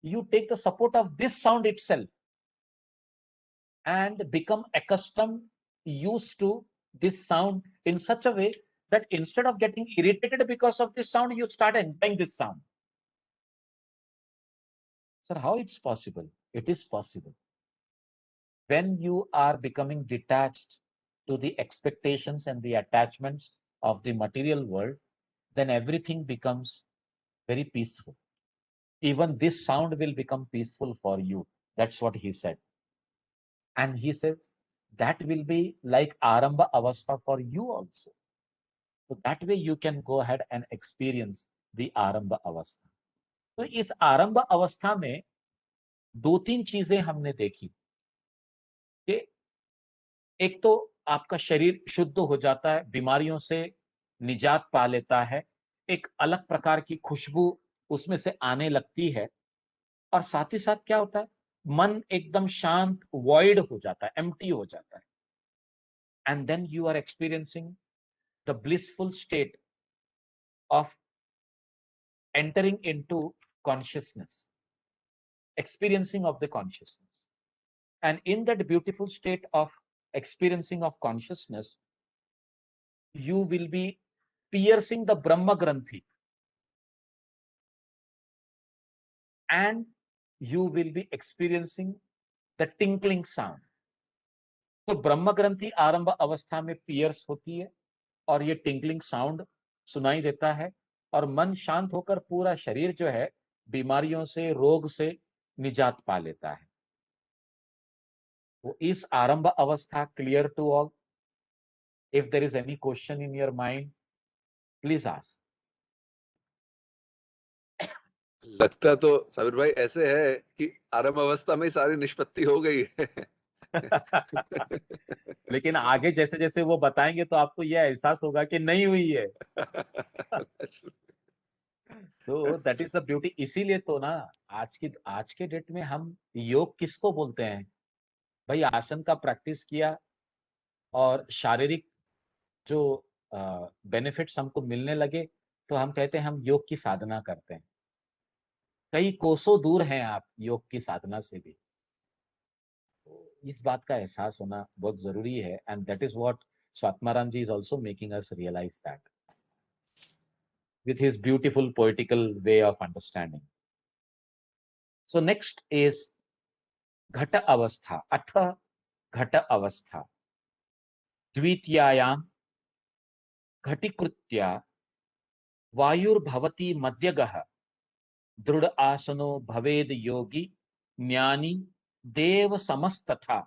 You take the support of this sound itself and become accustomed, used to this sound in such a way that instead of getting irritated because of this sound, you start enjoying this sound. Sir, how it's possible? It is possible. When you are becoming detached to the expectations and the attachments of the material world, then everything becomes very peaceful. Even this sound will become peaceful for you. That's what he said. And he says that will be like Aramba Avastha for you also. So that way you can go ahead and experience the Aramba Avastha. तो इस आरंभ अवस्था में दो तीन चीजें हमने देखी कि एक तो आपका शरीर शुद्ध हो जाता है, बीमारियों से निजात पा लेता है, एक अलग प्रकार की खुशबू उसमें से आने लगती है, और साथ ही साथ क्या होता है, मन एकदम शांत, वॉइड हो जाता है, एम्प्टी हो जाता है, and then you are experiencing the blissful state of entering into consciousness, experiencing of the consciousness. And in that beautiful state of experiencing of consciousness, you will be piercing the Brahma Granthi, and you will be experiencing the tinkling sound. तो ब्रह्म ग्रंथि आरंभ अवस्था में piers होती है और ये tinkling sound सुनाई देता है, और मन शांत होकर पूरा शरीर जो है बीमारियों से, रोग से निजात पा लेता है. वो इस आरंभ अवस्था clear to all? If there is any question in your mind, please ask. लगता तो साबिर भाई ऐसे है कि आरंभ अवस्था में ही सारी निष्पत्ति हो गई है. लेकिन आगे जैसे जैसे वो बताएंगे तो आपको यह एहसास होगा कि नहीं हुई है. So that is the beauty. इसीलिए तो ना आज के डेट में हम योग किसको बोलते हैं भाई? आसन का प्रैक्टिस किया और शारीरिक जो बेनिफिट्स हमको मिलने लगे तो हम कहते हैं हम योग की साधना करते हैं. कई कोसों दूर हैं आप योग की साधना से भी. तो इस बात का एहसास होना बहुत जरूरी है, and that is what Swatmarama ji is also making us realise that with his beautiful poetical way of understanding. So next is घट अवस्था अथ घट अवस्था. द्वितीयायां घटिकृत्या वायुर्भवति मध्यगः दृढ़ आसनो भवेद योगी ज्ञानी देव समस्तथा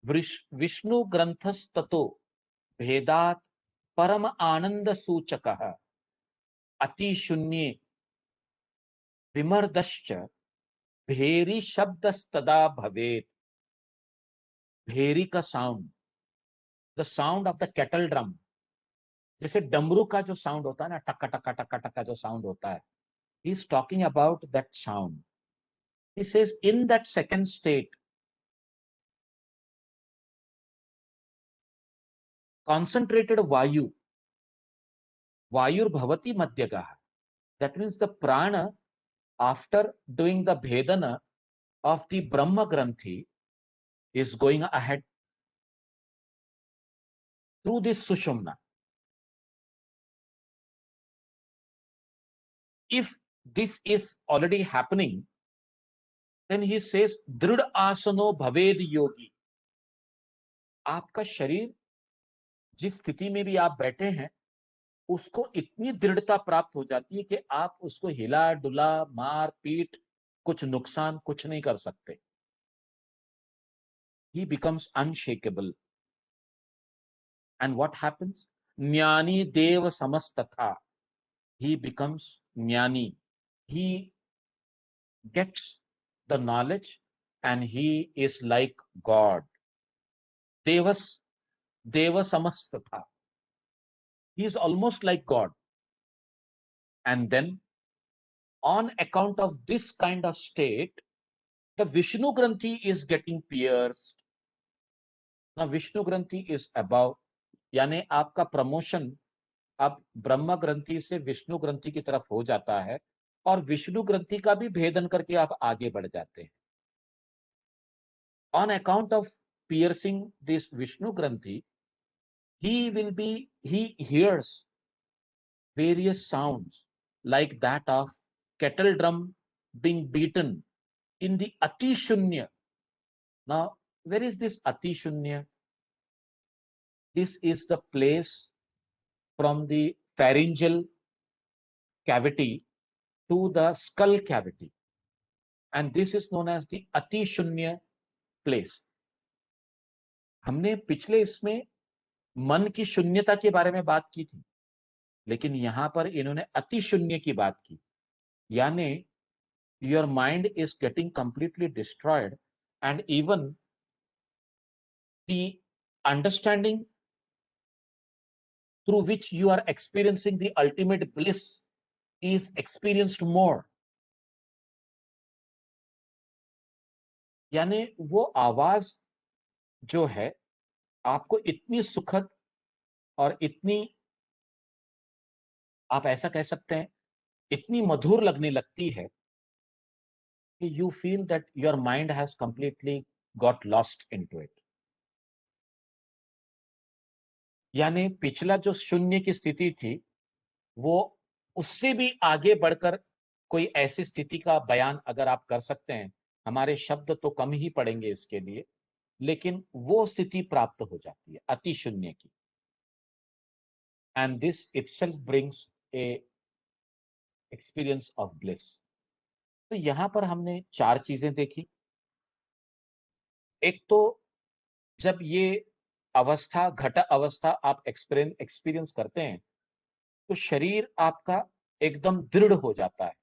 विष्णु ग्रंथस्ततो भेदात परम आनंद सूचकः अति शून्ये विमर्दश्च भेरी शब्दस्तदा भवेत. भेरी का sound, the sound of the kettle drum, जैसे डमरू का जो साउंड होता है ना, टक्का टक्का टक्का टक्का जो साउंड होता है, he is talking about that sound. He says in that second state concentrated vayur bhavati madhyagah, that means the prana, after doing the bhedana of the brahma granthi, is going ahead through this sushumna. If this is already happening, then he says दृढ़ आसनो भवेद योगी. आपका शरीर जिस स्थिति में भी आप बैठे हैं उसको इतनी दृढ़ता प्राप्त हो जाती है कि आप उसको हिला डुला मार पीट कुछ नुकसान कुछ नहीं कर सकते. He becomes unshakable. And what happens? Jnani Deva Samastatha. He becomes Jnani. He gets the knowledge and he is like God. Devas Deva Samastatha. He is almost like God. And then, on account of this kind of state, the Vishnu Granthi is getting pierced. Now, Vishnu Granthi is above, यानी आपका promotion अब ब्रह्म ग्रंथि से विष्णु ग्रंथि की तरफ हो जाता है और विष्णु ग्रंथि का भी भेदन करके आप आगे बढ़ जाते हैं. On account of piercing this Vishnu ग्रंथि, he hears various sounds like that of kettle drum being beaten in the Ati Shunya. Now, where is this Ati Shunya? This is the place from the pharyngeal cavity to the skull cavity. And this is known as the Ati Shunya place. हमने पिछले इसमें मन की शून्यता के बारे में बात की थी, लेकिन यहां पर इन्होंने अति शून्य की बात की, यानी your mind is getting completely destroyed, and even the understanding through which you are experiencing the ultimate bliss is experienced more. यानी वो आवाज जो है आपको इतनी सुखद और इतनी, आप ऐसा कह सकते हैं, इतनी मधुर लगने लगती है कि you feel that your mind has completely got lost into it. यानी पिछला जो शून्य की स्थिति थी, वो उससे भी आगे बढ़कर कोई ऐसी स्थिति का बयान अगर आप कर सकते हैं, हमारे शब्द तो कम ही पड़ेंगे इसके लिए, लेकिन वो स्थिति प्राप्त हो जाती है अति शून्य की। And this itself brings A experience of bliss. तो यहां पर हमने 4 चीजें देखी। एक तो जब ये अवस्था, घट अवस्था आप एक्सपीरियंस करते हैं, तो शरीर आपका एकदम दृढ़ हो जाता है।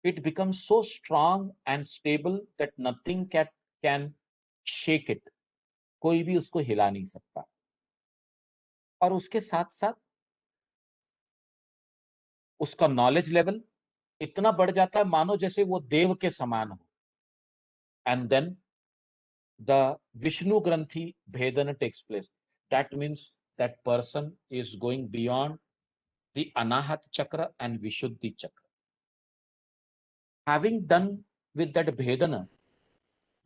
It becomes so strong and stable that nothing can shake it. कोई भी उसको हिला नहीं सकता। और उसके साथ साथ उसका नॉलेज लेवल इतना बढ़ जाता है मानो जैसे वो देव के समान हो। And then the Vishnu granthi bhedan takes place. That means that person is going beyond the Anahata chakra and विशुद्धि चक्र। Having done with that bhedana,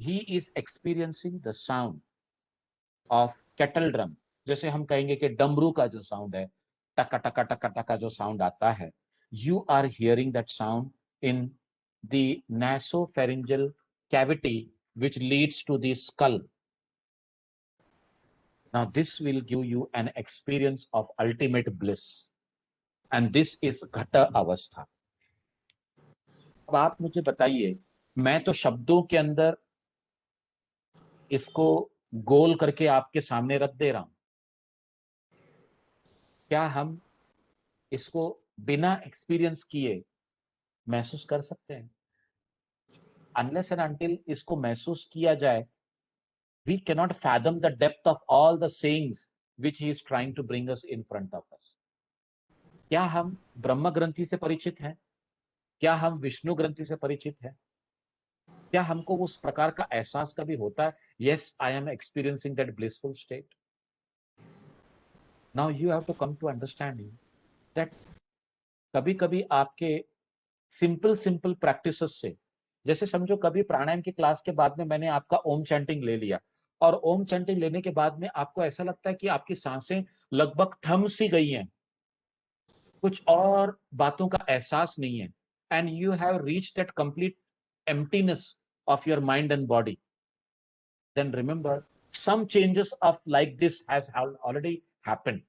he is experiencing the sound of kettle drum. जैसे हम कहेंगे कि डमरू का जो साउंड है, टका टका टका टका जो साउंड आता है, you are hearing that sound in the nasopharyngeal cavity which leads to the skull. Now this will give you an experience of ultimate bliss, and this is घट अवस्था। अब आप मुझे बताइए, मैं तो शब्दों के अंदर इसको गोल करके आपके सामने रख दे रहा हूं, क्या हम इसको बिना एक्सपीरियंस किए महसूस कर सकते हैं? अनलेस एंड अनटिल इसको महसूस किया जाए, we cannot fathom the depth of all the sayings which he is trying to bring us in front of us. क्या हम ब्रह्म ग्रंथि से परिचित हैं? क्या हम विष्णु ग्रंथि से परिचित हैं? क्या हमको उस प्रकार का एहसास कभी होता है, yes, I am experiencing that blissful state? Now you have to come to understanding that कभी-कभी आपके सिंपल प्रैक्टिसेस से, जैसे समझो कभी प्राणायाम की क्लास के बाद में मैंने आपका ओम चैंटिंग ले लिया, और ओम चैंटिंग लेने के बाद में आपको ऐसा लगता है कि आपकी सांसें लगभग थम सी गई हैं, कुछ और बातों का एहसास नहीं है, and you have reached that complete emptiness of your mind and body, then remember some changes of like this has already happened,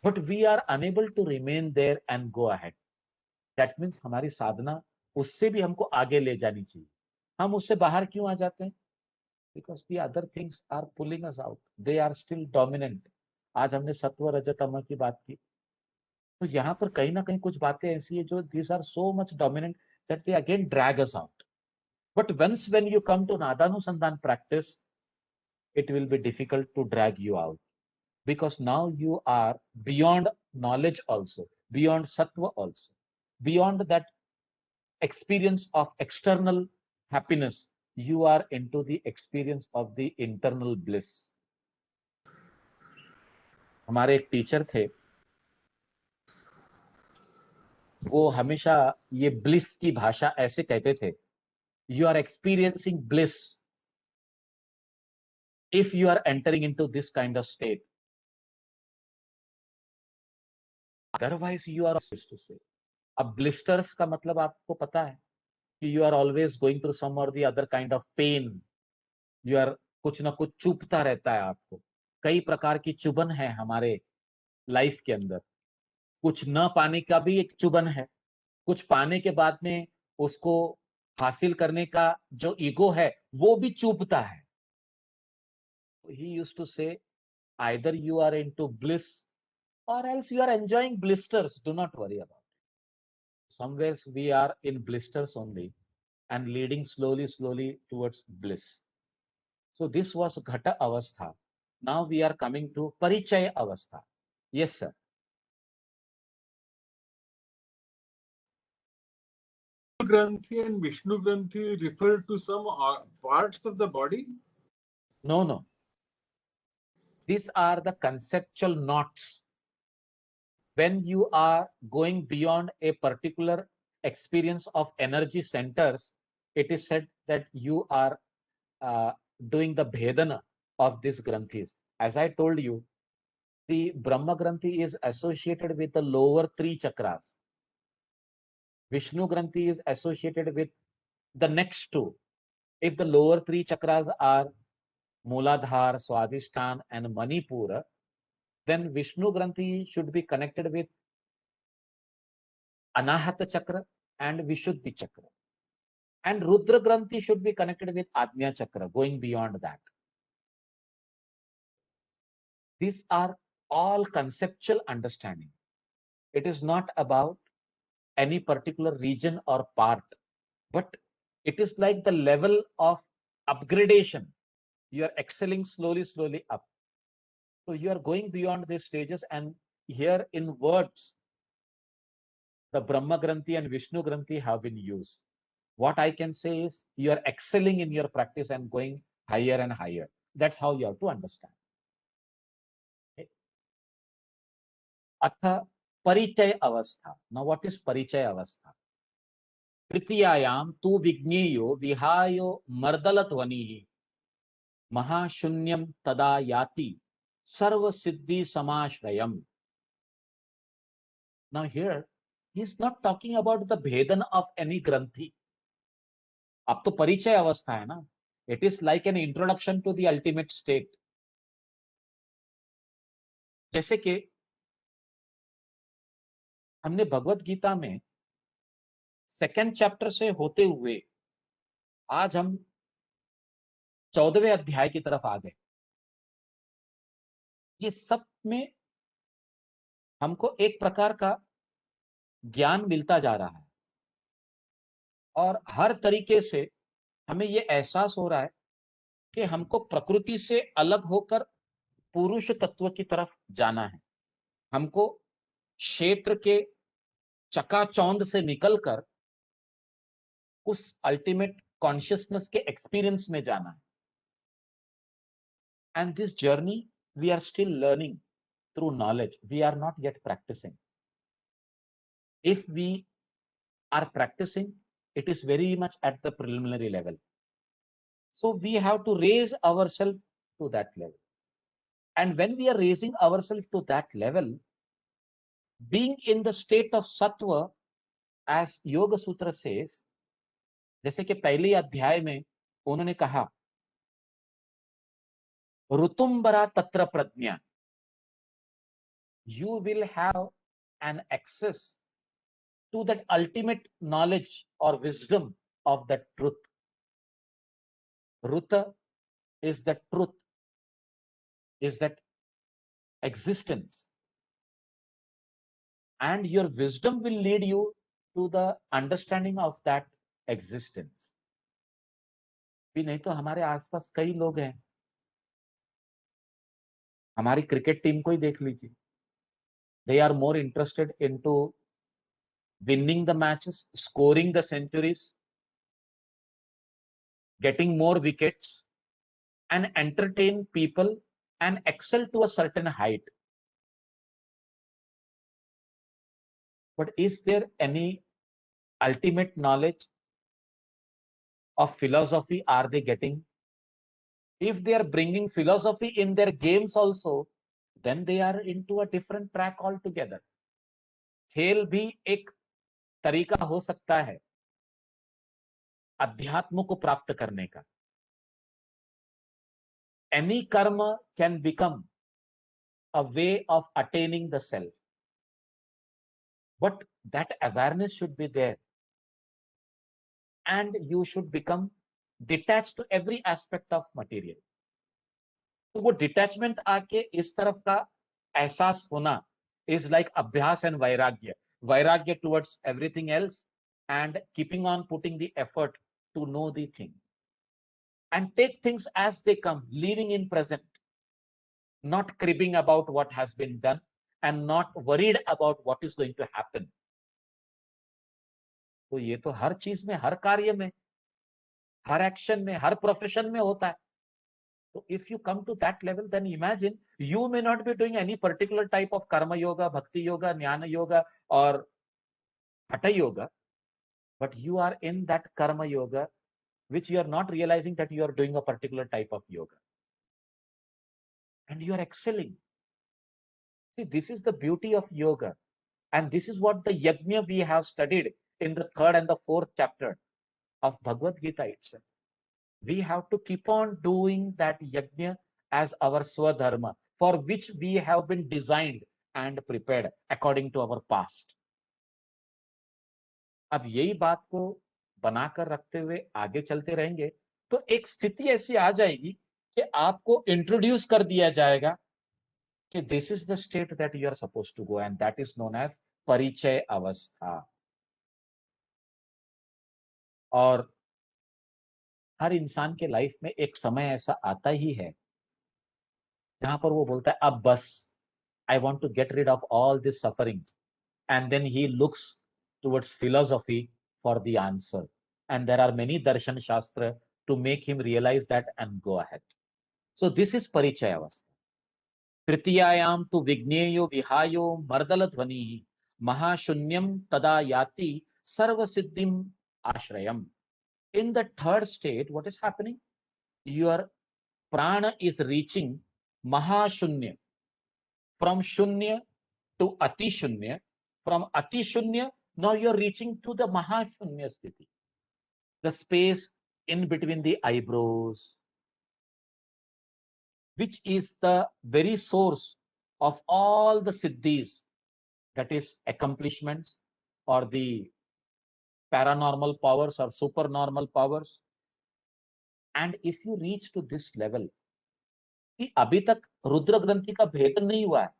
but we are unable to remain there and go ahead. That means हमारी साधना उससे भी हमको आगे ले जानी चाहिए। हम उससे बाहर क्यों आ जाते हैं? Because the other things are pulling us out. They are still dominant. आज हमने सत्व रजत तम की बात की, तो यहाँ पर कहीं ना कहीं कुछ बातें ऐसी है जो these are so much dominant that they again drag us out. But once when you come to Nadanusandhan practice, it will be difficult to drag you out, because now you are beyond knowledge also, beyond sattva also, beyond that experience of external happiness, you are into the experience of the internal bliss. हमारे एक teacher थे, वो हमेशा ये bliss की भाषा ऐसे कहते थे, you are experiencing bliss if you are entering into this kind of state, otherwise you are to say. अब ब्लिस्टर्स का मतलब आपको पता है कि you are always going through some or the other kind of pain, you are, कुछ ना कुछ चुभता रहता है आपको। कई प्रकार की चुभन है हमारे लाइफ के अंदर। कुछ न पाने का भी एक चुभन है, कुछ पाने के बाद में उसको हासिल करने का जो ईगो है वो भी चुभता है। ही यूज्ड टू से, either you are into bliss or else you are enjoying blisters, do not worry about it. Somewhere we are in blisters only and leading slowly towards bliss. So this was Ghata Avastha. Now we are coming to Parichaya Avastha. Yes, sir. Granthi and Vishnu Granthi refer to some parts of the body? No, no. These are the conceptual knots. When you are going beyond a particular experience of energy centers, it is said that you are uh, doing the Bhedana of these Granthis. As I told you, the Brahma Granthi is associated with the lower three chakras. Vishnu Granthi is associated with the next two. If the lower three chakras are Mooladhar, Swadhisthana, and Manipura, then Vishnu Granthi should be connected with Anahata Chakra and Vishuddhi Chakra. And Rudra Granthi should be connected with Ajna Chakra, going beyond that. These are all conceptual understanding. It is not about any particular region or part, but it is like the level of upgradation. You are excelling slowly up. So you are going beyond these stages, and here in words, the Brahma Granthi and Vishnu Granthi have been used. What I can say is you are excelling in your practice and going higher and higher. That's how you have to understand. Okay. Atha Parichaya Avastha. Now, what is Parichaya Avastha? तृतीयायाम तु विज्ञेयो विहायो मर्दलध्वनिः महाशून्यम तदा याति सर्व सिद्धि समाश्रयम. Now here he is not talking about the भेदन of any ग्रंथि. अब तो परिचय अवस्था है ना. It is like an introduction to the ultimate state. जैसे कि हमने भगवत गीता में सेकेंड चैप्टर से होते हुए आज हम 14वें अध्याय की तरफ आ गए. ये सब में हमको एक प्रकार का ज्ञान मिलता जा रहा है और हर तरीके से हमें ये एहसास हो रहा है कि हमको प्रकृति से अलग होकर पुरुष तत्व की तरफ जाना है. हमको क्षेत्र के चकाचौंध से निकलकर उस अल्टीमेट कॉन्शियसनेस के एक्सपीरियंस में जाना है. And this journey we are still learning through knowledge. We are not yet practising. If we are practising, it is very much at the preliminary level. So we have to raise ourselves to that level. And when we are raising ourselves to that level, being in the state of sattva, as Yoga Sutra says, जैसे कि पहले अध्याय में उन्होंने कहा ऋतुम्बरा तत्र प्रज्ञा, you will have an access to that ultimate knowledge or wisdom of that truth. Ruta is the truth, is that existence, and your wisdom will lead you to the understanding of that existence. भी नहीं तो हमारे आसपास कई लोग हैं. हमारी cricket team को ही देख लीजिए. They are more interested into winning the matches, scoring the centuries, getting more wickets, and entertain people and excel to a certain height. But is there any ultimate knowledge of philosophy are they getting? If they are bringing philosophy in their games also, then they are into a different track altogether. खेल भी एक तरीका हो सकता है अध्यात्म को प्राप्त करने का. Any karma can become a way of attaining the self, but that awareness should be there, and you should become detached to every aspect of material. तो वो डिटैचमेंट आके इस तरफ का एहसास होना is like abhyas and vairagya. Vairagya towards everything else and keeping on putting the effort to know the thing and take things as they come, living in present, not cribbing about what has been done and not worried about what is going to happen. तो ये तो हर चीज में, हर कार्य में, हर action में, हर profession में होता है. So if you come to that level, then imagine you may not be doing any particular type of karma yoga, bhakti yoga, jnana yoga, or hatha yoga, but you are in that karma yoga, which you are not realizing that you are doing a particular type of yoga. And you are excelling. See, this is the beauty of yoga. And this is what the yajna we have studied in the 3rd and the 4th chapter of Bhagavad Gita itself. We have to keep on doing that yajna as our swadharma, for which we have been designed and prepared according to our past. अब यही बात को बनाकर रखते हुए आगे चलते रहेंगे तो एक स्थिति ऐसी आ जाएगी कि आपको इंट्रोड्यूस कर दिया जाएगा कि this is the state that you are suppose to go and that is known as परिचय अवस्था. और हर इंसान के लाइफ में एक समय ऐसा आता ही है जहां पर वो बोलता है अब बस, I want to get rid of all this sufferings, and then he looks towards philosophy for the answer, and there are many darshan shastra to make him realize that and go ahead. So this is parichaya avastha. तृतीयायाम tu vigneyo vihayo mardala dhvani mahashunyam tada yati sarva siddhim ashrayam. In the third state, what is happening? Your prana is reaching mahashunya, from shunya to ati shunya, from ati shunya now you are reaching to the mahashunya sthiti, the space in between the eyebrows, which is the very source of all the siddhis, that is accomplishments or the paranormal powers or supernormal powers. And if you reach to this level, कि अभी तक रुद्र ग्रंथि का भेदन नहीं हुआ है,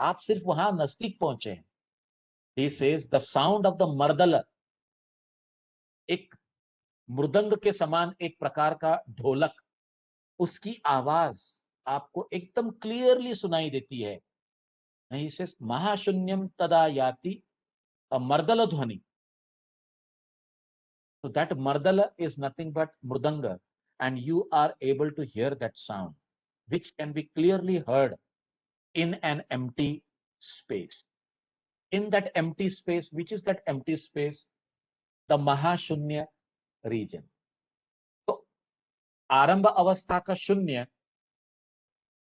आप सिर्फ वहां नजदीक पहुंचे हैं. He says the sound of the मर्दल, एक मृदंग के समान एक प्रकार का ढोलक, उसकी आवाज आपको एकदम क्लियरली सुनाई देती है. नहीं से महाशून्यम तदा याति, a mardala dhvani. So that mardala is nothing but mridanga, and you are able to hear that sound, which can be clearly heard in an empty space. In that empty space, which is that empty space? The mahashunya region. तो आरंभ अवस्था का शून्य,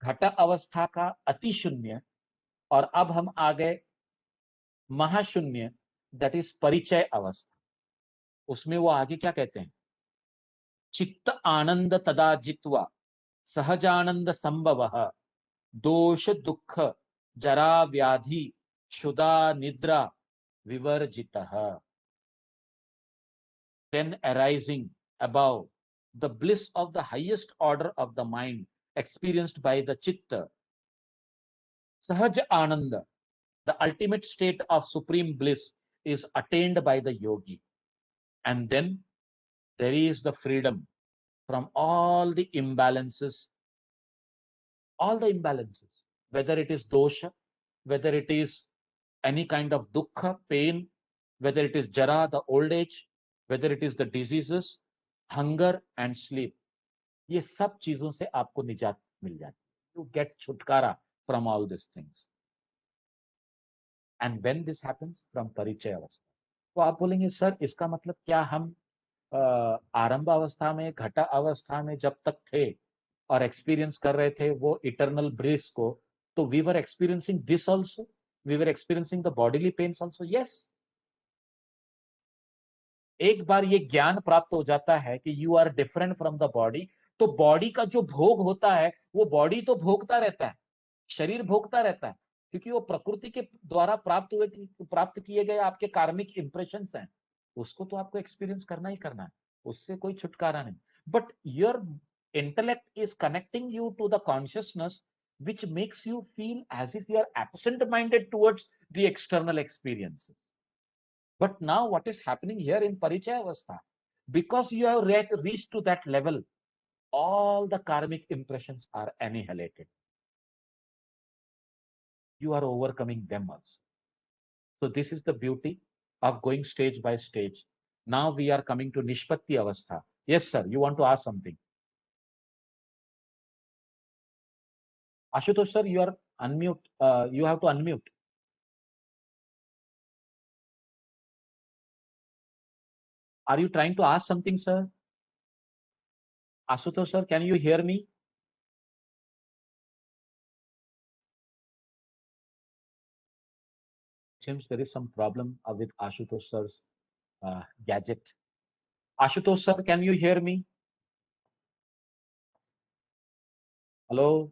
घट अवस्था का अति शून्य, और अब हम आ गए महाशून्य, दैट इज परिचय अवस्था. उसमें वो आगे क्या कहते हैं? चित्त आनंद तदा जित्वा सहजानंद संभवः दोष दुख जरा व्याधि क्षुधा निद्रा विवर्जितः. Then arising above the bliss of the highest order of the mind experienced by the chitta, sahaj ananda, the ultimate state of supreme bliss, is attained by the yogi. And then there is the freedom from all the imbalances, whether it is dosha, whether it is any kind of dukkha, pain, whether it is jara, the old age, whether it is the diseases, hunger and sleep. ये सब चीजों से आपको निजात मिल जाती है. You get छुटकारा from all these things. And when this happens? From परिचय अवस्था. तो आप बोलेंगे सर इसका मतलब क्या हम आरंभ अवस्था में, घटा अवस्था में जब तक थे और एक्सपीरियंस कर रहे थे वो इटर्नल ब्लिस को, तो we were experiencing this also, we were experiencing the bodily pains also? Yes, एक बार ये ज्ञान प्राप्त हो जाता है कि you are different from the body, तो बॉडी का जो भोग होता है वो बॉडी तो भोगता रहता है, शरीर भोगता रहता है, क्योंकि वो प्रकृति के द्वारा प्राप्त किए गए आपके कार्मिक इंप्रेशंस हैं, उसको तो आपको एक्सपीरियंस करना ही करना है, उससे कोई छुटकारा नहीं। But your intellect is connecting you to the consciousness which makes you feel as if you are absent minded towards the external experiences. But now what is happening here in Parichaya Avastha, because you have reached to that level, all the karmic impressions are annihilated. You are overcoming them also. So this is the beauty of going stage by stage. Now we are coming to Nishpatti Avastha. Yes, sir, you want to ask something? Ashutosh, sir, you are unmute. You have to unmute. Are you trying to ask something, sir? Ashutosh, sir, can you hear me? Seems there is some problem with Ashutosh sir's gadget. Ashutosh, sir, can you hear me? Hello?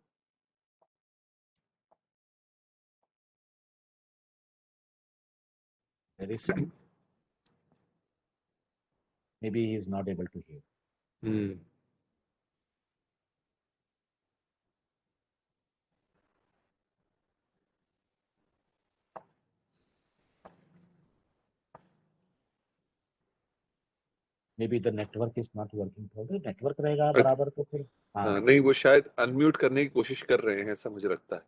There is some. Maybe he is not able to hear. Hmm Maybe the network is not working properly. Network रहेगा अच्छा, बराबर तो फिर हाँ नहीं वो शायद unmute करने की कोशिश कर रहे हैं, ऐसा मुझे लगता है।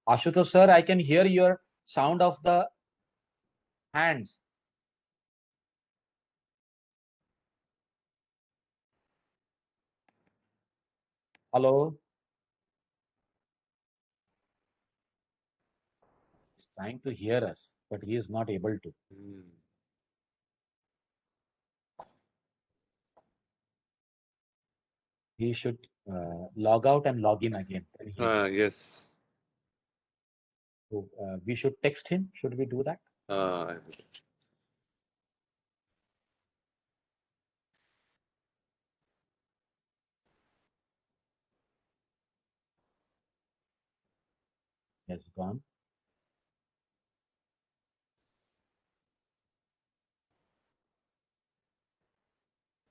Ashutosh sir, I can hear your sound of the hands. Hello? He's trying to hear us, but he is not able to. Hmm He should log out and log in again. Then he, हाँ yes so, we should text him. Should we do that? हाँ He has gone.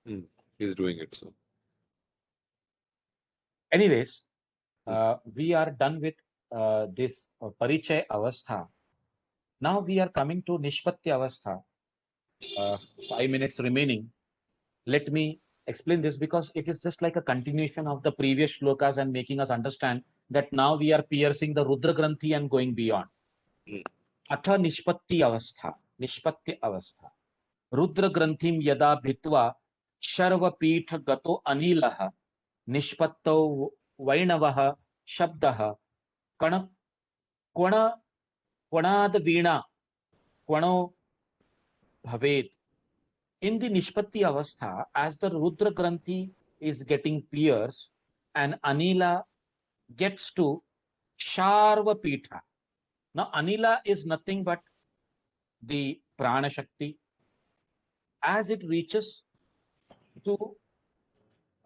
He is doing it so Anyways, we are done with this Parichay Avastha. Now we are coming to Nishpatti Avastha. 5 minutes remaining. Let me explain this because it is just like a continuation of the previous shlokas and making us understand that now we are piercing the Rudra Granthi and going beyond. Atha Nishpatti Avastha. Nishpatti Avastha. Rudra Granthim yada bhitva Sharva Peetha Gato Anilaha Nishpatto Vainavaha Shabdaha Kana Kwana Kwanad Veena Kwano Bhaved. In the Nishpatti Avastha, as the Rudra Granthi is getting pierced and Anila gets to Sharva Pitha. Now, Anila is nothing but the Prana Shakti. As it reaches to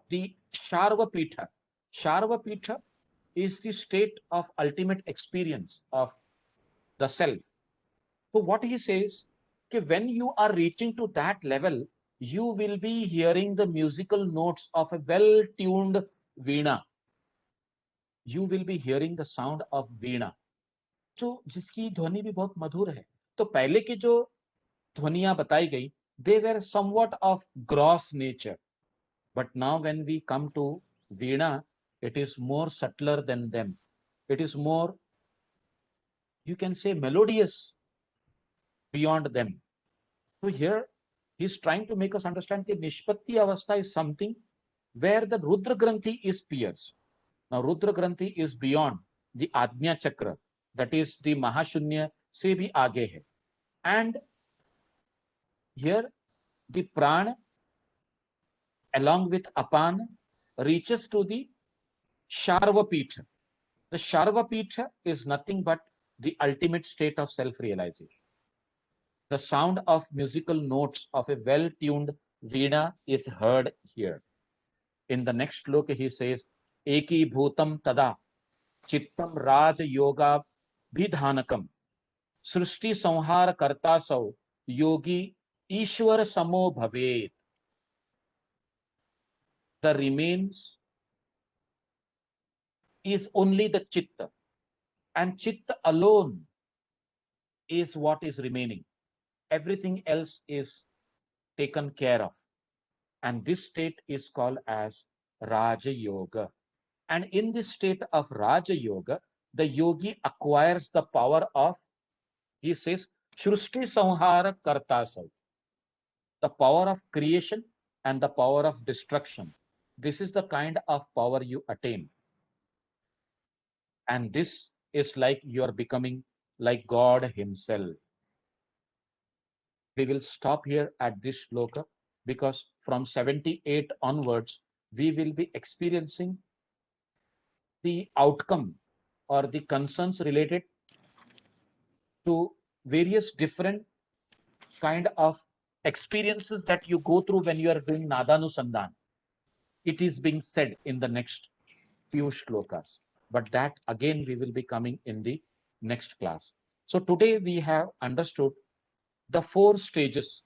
the Sharva Pitha is the state of ultimate experience of the self. So what he says, that when you are reaching to that level, you will be hearing the musical notes of a well-tuned veena. You will be hearing the sound of veena, जो जिसकी ध्वनि भी बहुत मधुर है। तो पहले की जो ध्वनियां बताई गई, they were somewhat of gross nature, but now when we come to veena, it is more subtler than them. It is more, you can say, melodious beyond them. So here he's trying to make us understand that Nishpatti Avastha is something where the Rudra Granthi is pierced. Now Rudra Granthi is beyond the Ajna Chakra, that is the Mahashunya se bhi aage hai. And here the Prana along with Apan reaches to the Sharva Pitha. The Sharva Pitha is nothing but the ultimate state of self-realization. The sound of musical notes of a well-tuned veena is heard here. In the next sloka, he says, Eki bhutam tada chittam raj yoga bidhanakam सृष्टि संहार करता सौ yogi Ishwar samo bhavet. The remains is only the chitta, and chitta alone is what is remaining. Everything else is taken care of, and this state is called as Raja Yoga. And in this state of Raja Yoga, the yogi acquires the power of, he says, Shrushti Samhara Kartasau, the power of creation and the power of destruction. This is the kind of power you attain. And this is like you are becoming like God Himself. We will stop here at this shloka because from 78 onwards, we will be experiencing the outcome or the concerns related to various different kind of experiences that you go through when you are doing Nadanusandhan. It is being said in the next few shlokas, but that again we will be coming in the next class. So today we have understood the four stages,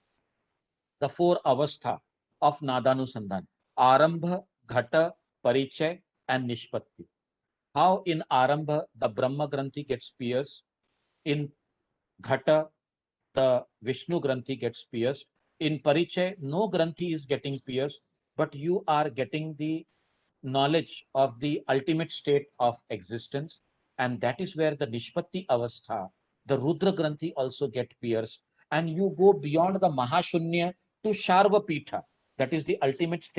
the four avastha of Nadanusandhan: Arambha, Ghata, Parichay, and Nishpatti. How in Arambha the Brahma Granthi gets pierced, in Ghata the Vishnu Granthi gets pierced, in Parichay no Granthi is getting pierced, but you are getting the knowledge of the ultimate state of existence, and that is where the Nishpatti Avastha, the Rudra Granthi also get pierced, and you go beyond the Mahashunya to Sharvapitha, that is the ultimate state